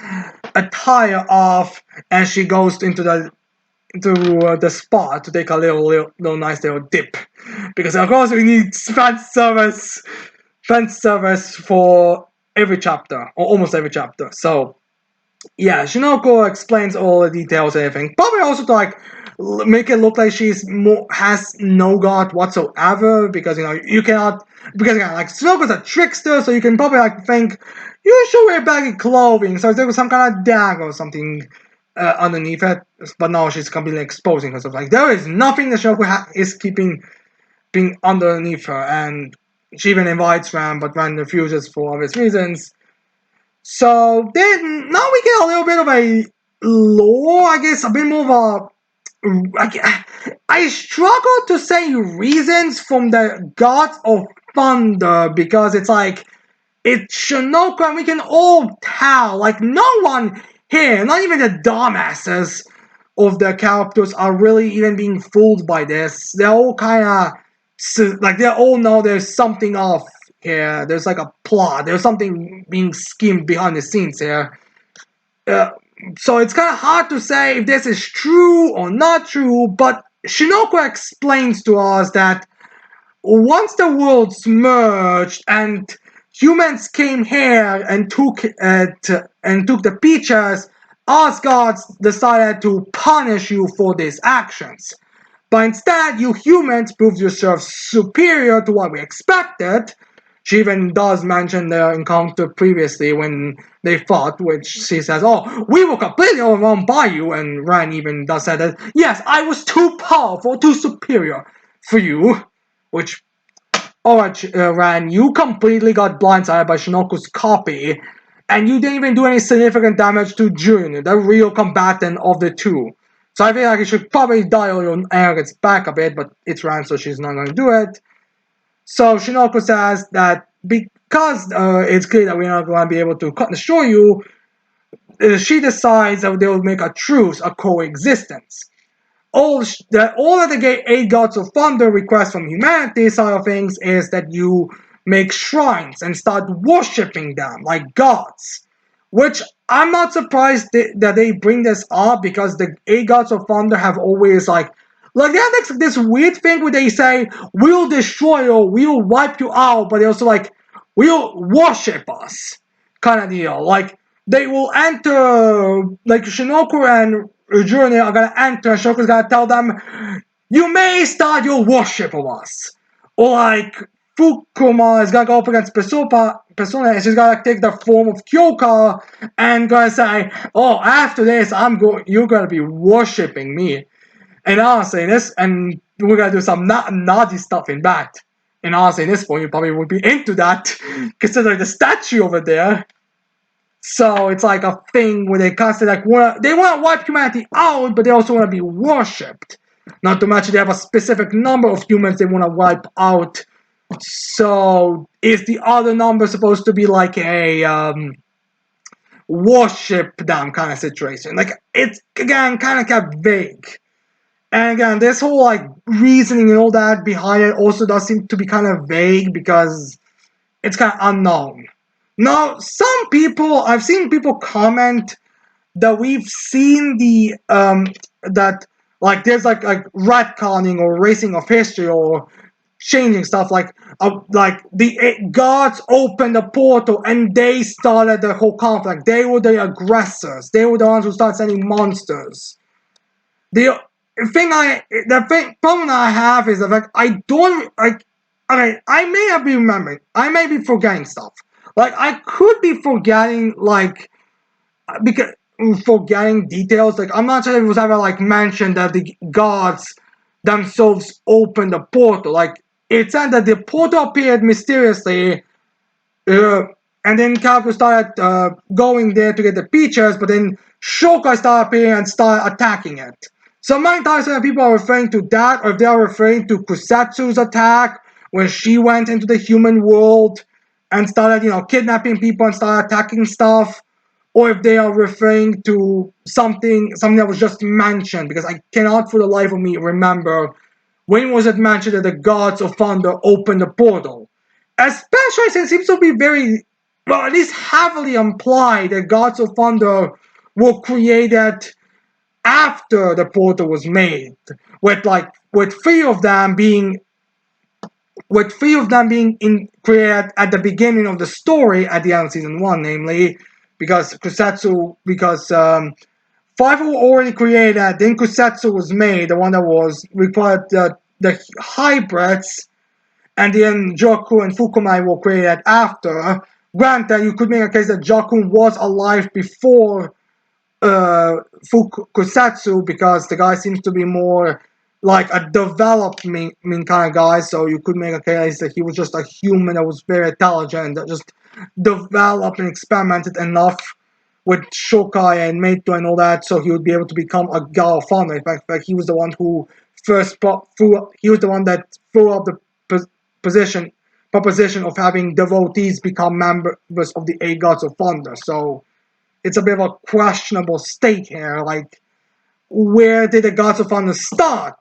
A: attire off and she goes into the spa to take a little nice little dip, because of course we need fan service for every chapter or almost every chapter. So yeah, Shinoko explains all the details and everything. Probably also to like make it look like has no god whatsoever, because you cannot, because again, like Shinoko's a trickster, so you can probably like think you should wear baggy clothing, so there was some kind of dagger or something underneath it. But now she's completely exposing herself. Like there is nothing that Shinoko is keeping being underneath her, and she even invites Ran, but Ran refuses for obvious reasons. So then now we get a little bit of a lore, I guess, a bit more of I struggle to say reasons from the gods of thunder, because it's like it's Shinoka and we can all tell, like no one here, not even the dumbasses of the characters are really even being fooled by this. They're all kind of like they all know there's something off here. There's like a plot. There's something being schemed behind the scenes here. Uh, so it's kind of hard to say if this is true or not true, but Shinoko explains to us that once the worlds merged and humans came here and took the peaches, Asgards decided to punish you for these actions. But instead, you humans proved yourselves superior to what we expected. She even does mention their encounter previously when they fought, which she says, "Oh, we were completely overrun by you." And Ran even does say that, "Yes, I was too powerful, too superior for you." Which, alright, Ran, you completely got blindsided by Shinoku's copy, and you didn't even do any significant damage to Jun, the real combatant of the two. So I feel like you should probably dial your arrogance back a bit, but it's Ran, so she's not going to do it. So Shinoko says that because it's clear that we're not going to be able to destroy you, she decides that they'll make a truce, a coexistence. All that the eight gods of thunder request from humanity side of things is that you make shrines and start worshipping them like gods. Which I'm not surprised that they bring this up, because the eight gods of thunder have always they have this weird thing where they say we'll destroy you, we'll wipe you out, but they also we'll worship us kind of deal. Like they will enter, like Shinoku and Journey are gonna enter, and Shinoku's gonna tell them, "You may start your worship of us." Or like Fukuma is gonna go up against Persona, and she's gonna take the form of Kyoka and gonna say, "Oh, after this, you're gonna be worshiping me." And honestly, and we're gonna do some naughty stuff in that. And honestly, in this point, you probably would be into that, considering the statue over there. So it's like a thing where they constantly they want to wipe humanity out, but they also want to be worshipped. Not to mention they have a specific number of humans they want to wipe out. So is the other number supposed to be like a worship them kind of situation? Like it's again kind of vague. And again, this whole reasoning and all that behind it also does seem to be kind of vague, because it's kind of unknown. Now, I've seen people comment that we've seen that there's retconning or erasing of history or changing stuff, the gods opened the portal and they started the whole conflict. They were the aggressors. They were the ones who started sending monsters. The problem I have is that I don't okay, I may have been remembering. I may be forgetting stuff. I could be forgetting because forgetting details. I'm not sure if it was ever mentioned that the gods themselves opened the portal. It said that the portal appeared mysteriously, uh, and then characters started going there to get the peaches, but then Shokai started appearing and started attacking it. So many times when people are referring to that, or if they are referring to Kusatsu's attack, when she went into the human world and started, kidnapping people and started attacking stuff, or if they are referring to something that was just mentioned, because I cannot for the life of me remember when was it mentioned that the gods of thunder opened the portal. Especially since it seems to be very well, at least heavily implied that Gods of Thunder were created after the portal was made, with three of them being created at the beginning of the story at the end of season one, namely because five were already created, then Kusetsu was made, the one that was required the hybrids, and then Joku and Fukumai were created after. Granted, you could make a case that Joku was alive before Kusatsu, because the guy seems to be more like a development kind of guy, so you could make a case that he was just a human that was very intelligent, that just developed and experimented enough with Shokai and Meito and all that, so he would be able to become a god of thunder. In fact, he was the one who he was the one that threw up the proposition of having devotees become members of the eight gods of thunder. So it's a bit of a questionable state here. Like, where did the Gods of Thunder start?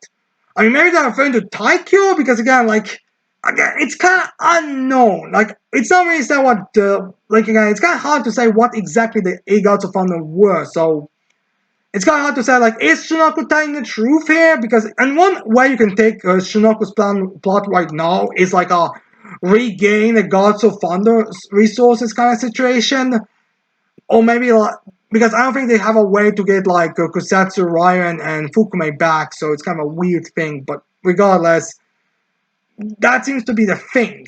A: I mean, maybe they're referring to Taikyo, because again, it's kind of unknown. Like, it's not really said what again, it's kind of hard to say what exactly the eight Gods of Thunder were. So it's kind of hard to say, like, is Shinoku telling the truth here? Because, and one way you can take Shinoku's plot right now is like a regain the Gods of Thunder resources kind of situation. Or maybe like, because I don't think they have a way to get like Kusatsu, Ryan, and Fukume back, so it's kind of a weird thing. But regardless, that seems to be the thing.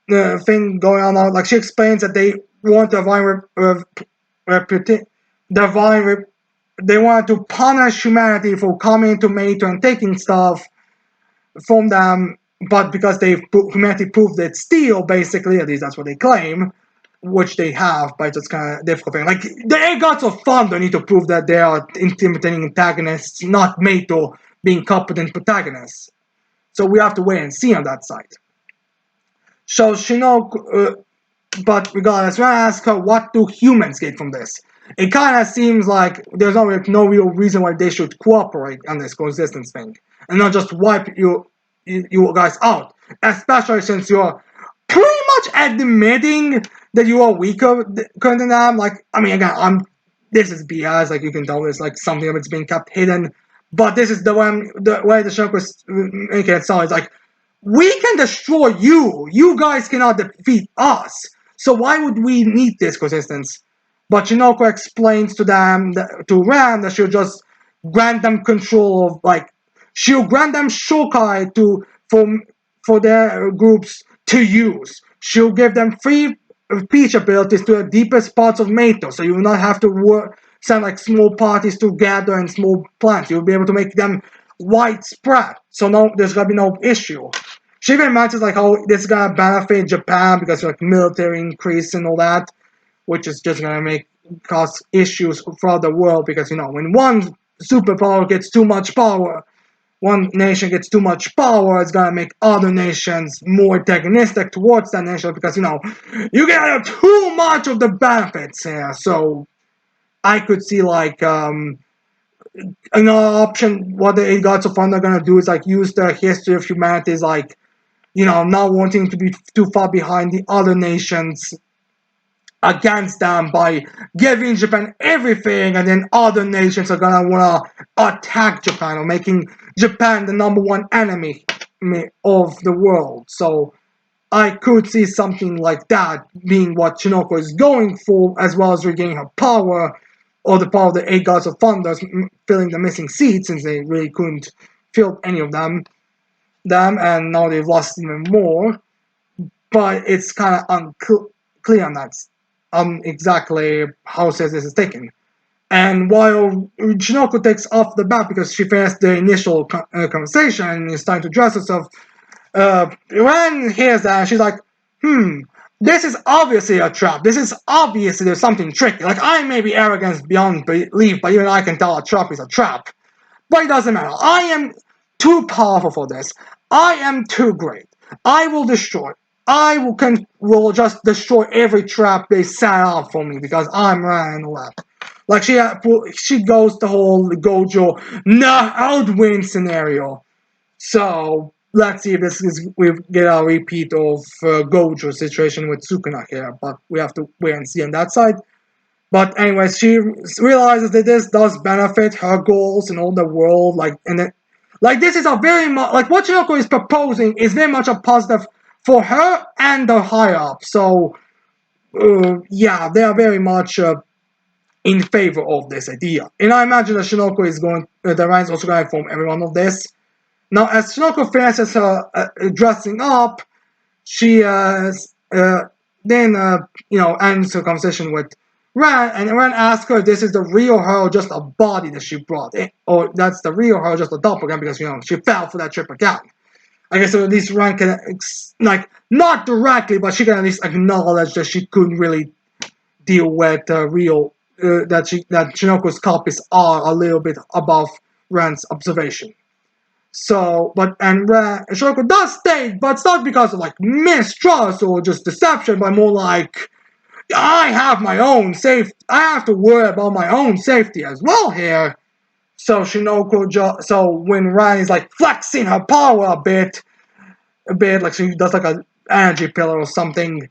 A: The thing going on now. Like, she explains that they want they want to punish humanity for coming to Meito and taking stuff from them, but because humanity proved it steal, basically, at least that's what they claim, which they have, but it's just kind of difficult thing. Like, the eight gods of thunder need to prove that they are intimidating antagonists, not Meito being competent protagonists. So we have to wait and see on that side. So Shinoku, but regardless, when I ask her, what do humans get from this? It kind of seems like there's no real reason why they should cooperate on this coexistence thing, and not just wipe you guys out. Especially since you're pretty much admitting that you are weaker than them. Like, I mean, again, this is BS. Like, you can tell it's like something that's being kept hidden. But this is the way the Shunko is making it sound. It's like, we can destroy you. You guys cannot defeat us. So why would we need this coexistence? But Shinoko explains to Ram, that she'll just grant them control of, like, she'll grant them Shokai for their groups to use. She'll give them free speech abilities to the deepest parts of Meito, so you will not have to send like small parties to gather in small plants. You'll be able to make them widespread, so there's gonna be no issue. She even mentions like how this is gonna benefit Japan because like military increase and all that, which is just gonna cause issues throughout the world, because when one superpower gets too much power, one nation gets too much power, it's gonna make other nations more antagonistic towards that nation, because you get too much of the benefits here. So I could see like another option. What the eight gods of thunder are gonna do is like use the history of humanity, is like not wanting to be too far behind the other nations against them by giving Japan everything, and then other nations are gonna wanna attack Japan, or making Japan the number one enemy of the world. So I could see something like that being what Shinoko is going for, as well as regaining her power, or the power of the eight gods of thunder, filling the missing seats, since they really couldn't fill any of them, and now they've lost even more. But it's kind of unclear on that, exactly how this is taken. And while Shinoko takes off the bat because she finished the initial conversation and is starting to dress herself, Ren hears that and she's like, this is obviously a trap. This is obviously there's something tricky. Like, I may be arrogant beyond belief, but even I can tell a trap is a trap. But it doesn't matter. I am too powerful for this. I am too great. I will destroy. Will just destroy every trap they set up for me, because I'm Ren and all that. Like, she goes the whole Gojo outwin scenario. So let's see if we get a repeat of Gojo's situation with Sukuna here, but we have to wait and see on that side. But anyways, she realizes that this does benefit her goals and all the world, like, and then, like, this is a very much like what Shinoko is proposing is very much a positive for her and the higher up. So yeah, they are very much in favor of this idea. And I imagine that Shinoko is going, the Ryan's also going to inform everyone of this. Now, as Shinoko finishes her dressing up, she then ends her conversation with Ran, and Ran asks her, "This is the real her, or just a body that she brought, or that's the real her, just a doppelganger because she fell for that trip again." I guess so at least Ran can like not directly, but she can at least acknowledge that she couldn't really deal with real that Shinoko's copies are a little bit above Ran's observation. So, but and Shoko does state, but it's not because of like mistrust or just deception, but more like I have my own safety. I have to worry about my own safety as well here. So so when Ran is like flexing her power a bit like she does like an energy pillar or something,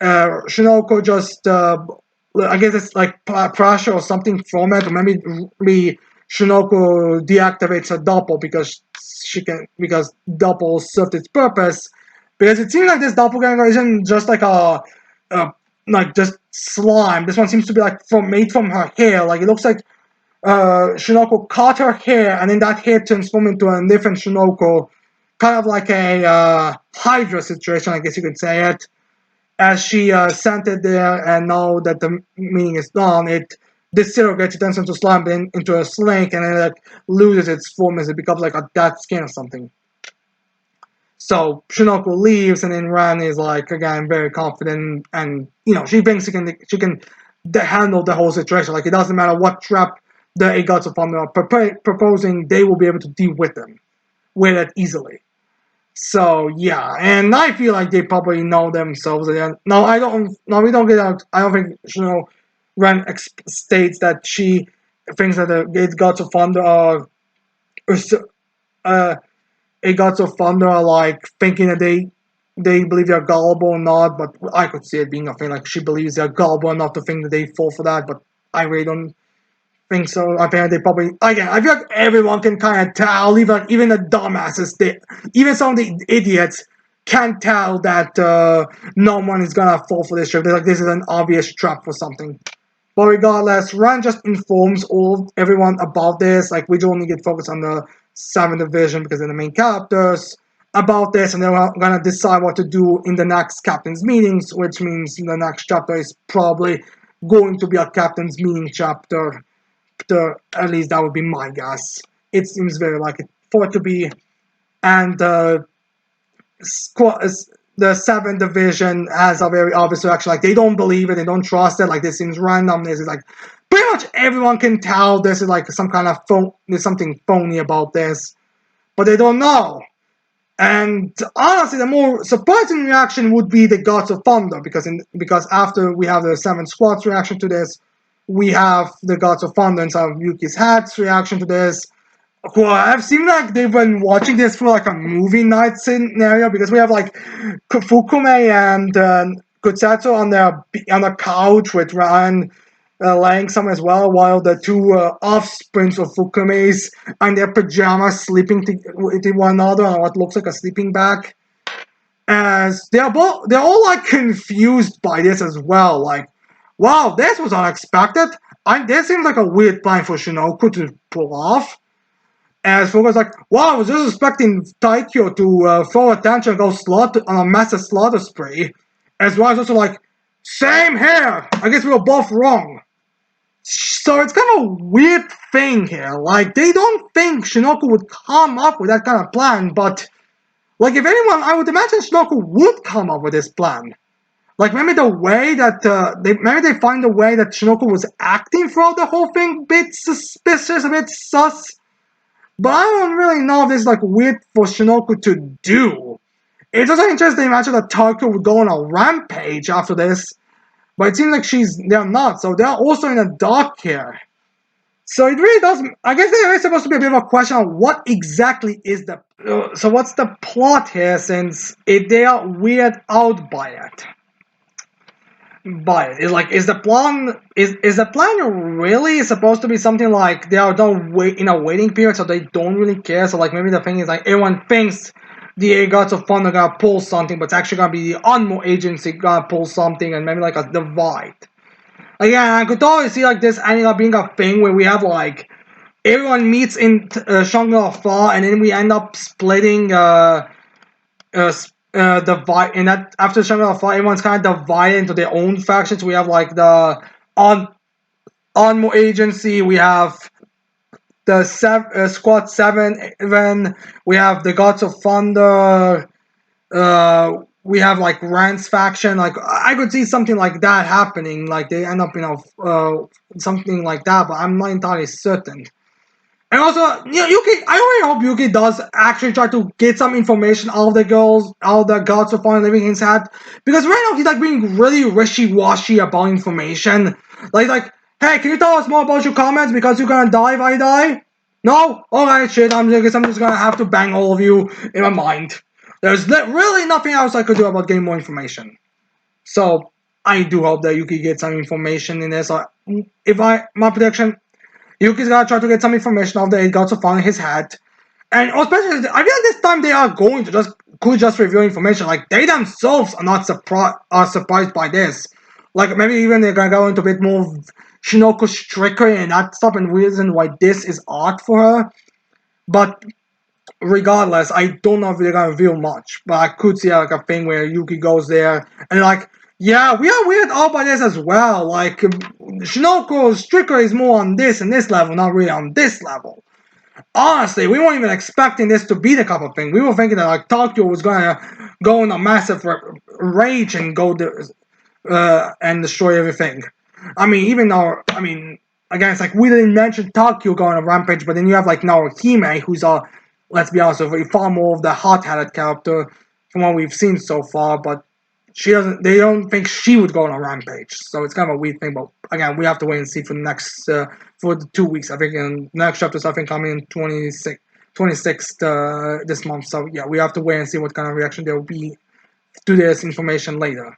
A: Shinoko just I guess it's like pressure or something from it, or maybe Shinoko deactivates her doppel because doppel served its purpose. Because it seems like this doppelganger isn't just like a like just slime. This one seems to be like made from her hair. Like it looks like Shinoko caught her hair, and then that hair transformed into a different Shinoko, kind of like a Hydra situation, I guess you could say it. As she sent it there, and now that the meaning is gone, it disintegrates, it turns into slime, then into a snake, and then it like, loses its form as it becomes like a dead skin or something. So Shinoko leaves, and then Ran is like again very confident, and she thinks she can handle the whole situation. Like it doesn't matter what trap the Eight Gods of Thunder are proposing, they will be able to deal with it easily. So yeah, and I feel like they probably know themselves. No, I don't. No, we don't get out. I don't think Ren states that she thinks that the Eight Gods of Thunder are uh, Eight Gods of Thunder are like thinking that they believe they're gullible or not. But I could see it being a thing like she believes they're gullible enough to think that they fall for that. But I really don't think so. I think they probably again. I feel like everyone can kind of tell, even the dumbasses, even some of the idiots can tell that no one is gonna fall for this trap. They're like, this is an obvious trap for something. But regardless, Ran just informs everyone about this. Like we don't only get focused on the 7th division because they're the main characters about this, and they're gonna decide what to do in the next captain's meetings, which means the next chapter is probably going to be a captain's meeting chapter. At least that would be my guess. It seems very like it for it to be, and the 7th division has a very obvious reaction. Like they don't believe it, they don't trust it. Like this seems random. This is like pretty much everyone can tell this is like some kind of there's something phony about this, but they don't know. And honestly, the more surprising reaction would be the Gods of Thunder, because after we have the 7 Squad's reaction to this, we have the Gods of Thunder and some of Yuki's Hat's reaction to this. Well, I've seen like they've been watching this for like a movie night scenario because we have like Fukume and Kutsetsu on the couch with Ryan laying some as well, while the two offsprings of Fukume's are in their pajamas sleeping to one another on what looks like a sleeping bag. As they're all like confused by this as well. Like, wow, this was unexpected. This seems like a weird plan for Shinoku to pull off. As Fuku's like, wow, I was just expecting Taikyo to throw attention and go on a massive slaughter spree. As well as also like, same here. I guess we were both wrong. So it's kind of a weird thing here. Like, they don't think Shinoku would come up with that kind of plan, but, like, if anyone, I would imagine Shinoku would come up with this plan. Like, maybe the way that, maybe they find the way that Shinoku was acting throughout the whole thing, a bit suspicious, a bit sus. But I don't really know if this is, like, weird for Shinoku to do. It's also interesting to imagine that Taikyo would go on a rampage after this. But it seems like they're not, so they're also in the dark here. So it really does. I guess there is supposed to be a bit of a question on what exactly is the. So what's the plot here? Since they are weirded out by it. But it's like, is the plan really supposed to be something like they are done wait in a waiting period, so they don't really care? So like maybe the thing is like everyone thinks the gods of fun are gonna pull something, but it's actually gonna be the Unmo agency gonna pull something, and maybe like a divide. Again, I could totally see like this ending up being a thing where we have like everyone meets in Shangri-La, and then we end up splitting divide, and that after Shangri-La, everyone's kind of divided into their own factions. We have like the Onmo agency, we have the Squad 7, even we have the Gods of Thunder, we have like Rand's faction. Like I could see something like that happening, like they end up something like that, but I'm not entirely certain. And also, Yuki, I really hope Yuki does actually try to get some information out of the girls, out of the gods of fun living in his head. Because right now he's like being really wishy-washy about information. Like, hey, can you tell us more about your comments because you're gonna die if I die? No? Alright, shit, I guess I'm just gonna have to bang all of you in my mind. There's really nothing else I could do about getting more information. So, I do hope that Yuki gets some information in this. My prediction, Yuki's gonna try to get some information of the eight gods of fun in his head. And especially, I feel like this time they are going to just reveal information. Like they themselves are not surprised by this. Like maybe even they're gonna go into a bit more of Shinoko's trickery and that stuff and reason why this is odd for her. But regardless, I don't know if they're gonna reveal much. But I could see like a thing where Yuki goes there and like, yeah, we are weird out by this as well. Like Shinoko's trickery is more on this and this level, not really on this level. Honestly, we weren't even expecting this to be the couple thing. We were thinking that like Tokyo was gonna go in a massive rage and go and destroy everything. I mean, even though again, it's like we didn't mention Tokyo going on a rampage, but then you have like Naohime, who's let's be honest with you, far more of the hot-headed character from what we've seen so far. But she doesn't. They don't think she would go on a rampage, so it's kind of a weird thing. But again, we have to wait and see for the next for the 2 weeks. I think in next chapters, I think coming in 26th this month. So yeah, we have to wait and see what kind of reaction there will be to this information later.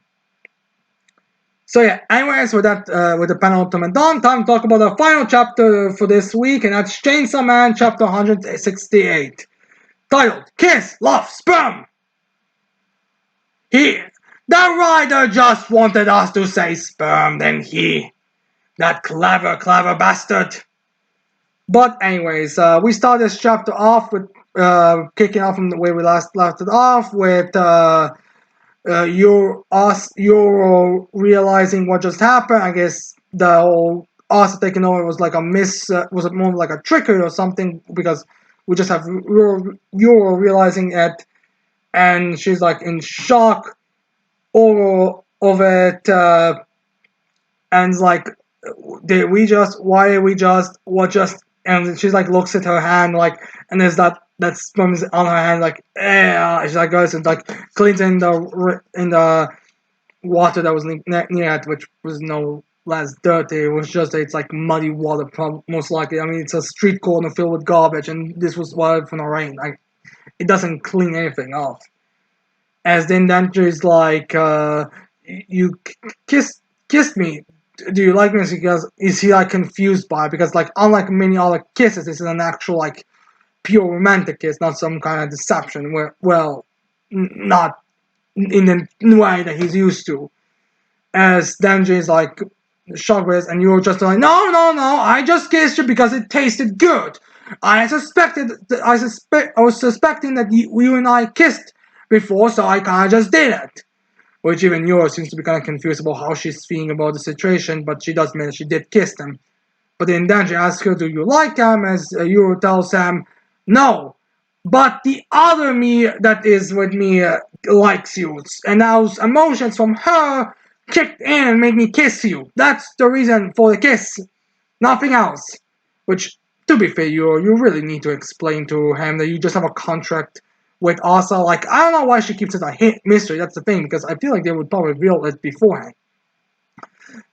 A: So yeah, anyways, with the penultimate done, time to talk about the final chapter for this week, and that's Chainsaw Man chapter 168, titled "Kiss, Love, Sperm." The writer just wanted us to say sperm, then that clever bastard. But anyways, we start this chapter off with kicking off from the way we last left it off with you're realizing what just happened. I guess the whole us taking over was like a was it more like a trickery or something, because we just have you're realizing it, and she's like in shock over of it, and like what just, and she's like looks at her hand like, and there's that sperm is on her hand like, she like goes and like cleans in the water that was near it, which was no less dirty. It was just it's like muddy water, most likely. I mean, it's a street corner filled with garbage, and this was water from the rain. Like it doesn't clean anything off. As the indenture is like, you kissed me. Do you like me? Because is he like confused by it? Because like unlike many other kisses, this is an actual like pure romantic kiss, not some kind of deception. Where not in the way that he's used to. As Denji is like shocked with, and you're just like, no, I just kissed you because it tasted good. I was suspecting that you and I kissed before, so I kind of just did it. Which even Yoro seems to be kind of confused about how she's feeling about the situation, but she does admit she did kiss him. But then Denji asks her, do you like him? As Yoro tells him, no. But the other me that is with me likes you. And those emotions from her kicked in and made me kiss you. That's the reason for the kiss. Nothing else. Which, to be fair, you really need to explain to him that you just have a contract with Asa. Like, I don't know why she keeps it a mystery. That's the thing, because I feel like they would probably reveal it beforehand.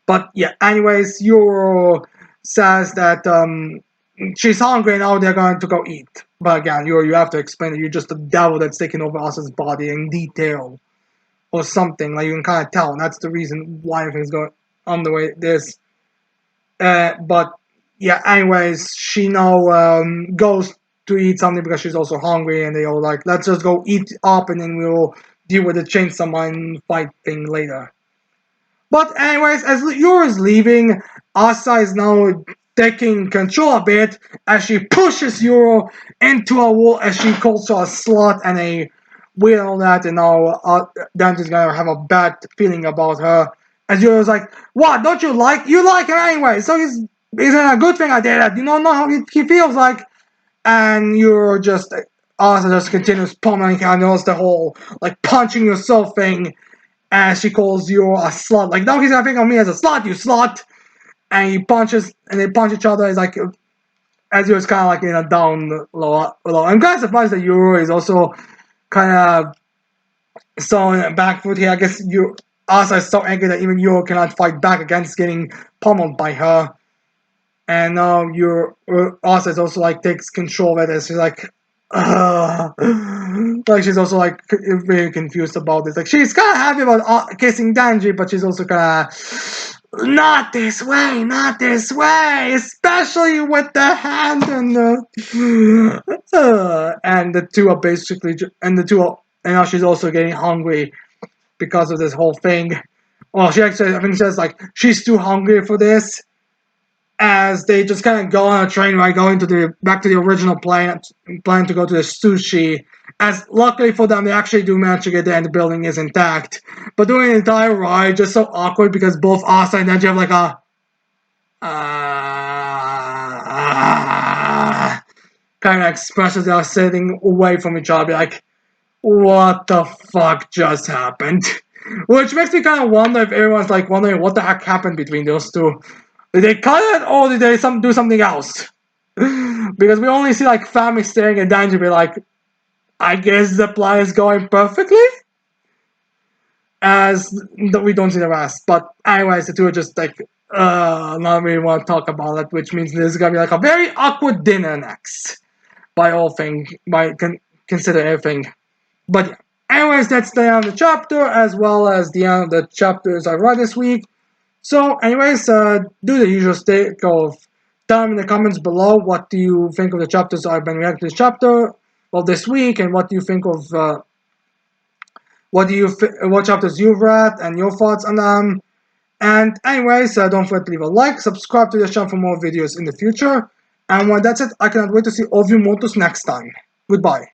A: But yeah, anyways, Yoro says that she's hungry and now they're going to go eat. But again, you have to explain that you're just the devil that's taking over Asa's body in detail or something. Like you can kind of tell, and that's the reason why everything's going on the way it is. But yeah, anyways, she now goes to eat something because she's also hungry, and they all like, let's just go eat up, and then we'll deal with the Chainsaw Man fight thing later. But anyways, as Yura's leaving, Asa is now taking control a bit as she pushes Yuro into a wall as she calls her a slut and a weird and all that, and now Dante's gonna have a bad feeling about her. As Yuro's like, what, don't you like? You like her anyway, so it's a good thing I did that. You don't know how he feels like. And Yuro just, Asa just continues pummeling her, and knows the whole, like, punching yourself thing and she calls you a slut. Like, now he's gonna think of me as a slut, you slut! And he punches, and they punch each other. It's like, as he was kind of like in a down low. I'm kind of surprised that Yuro is also kind of so in back foot here. I guess Asa is so angry that even Yuro cannot fight back against getting pummeled by her. And now Asa is also like takes control of it, and she's like, like she's also like very confused about this. Like she's kind of happy about kissing Danji, but she's also kind of not this way, not this way, especially with the hand and the two are basically and now she's also getting hungry because of this whole thing. Well, she actually I think says like she's too hungry for this as they just kind of go on a train ride going to back to the original plan to go to the sushi. As luckily for them, they actually do manage to get there and the building is intact. But during the entire ride, just so awkward because both Asa and Denji have like a kind of expressions that are sitting away from each other, like, what the fuck just happened? Which makes me kind of wonder if everyone's like wondering what the heck happened between those two. Did they cut it or did they do something else? Because we only see like family staring at Danji be like, I guess the plan is going perfectly? As we don't see the rest. But anyways, the two are just like, not really want to talk about it, which means there's gonna be like a very awkward dinner next. Consider everything. But yeah. Anyways, that's the end of the chapter, as well as the end of the chapters I read this week. So, anyways, do the usual stick of tell me in the comments below what do you think of the chapters I've been reacting to this chapter of this week, and what do you think of what chapters you've read and your thoughts on them. And anyways, don't forget to leave a like, subscribe to the channel for more videos in the future. And when that's it, I cannot wait to see all of you motos next time. Goodbye.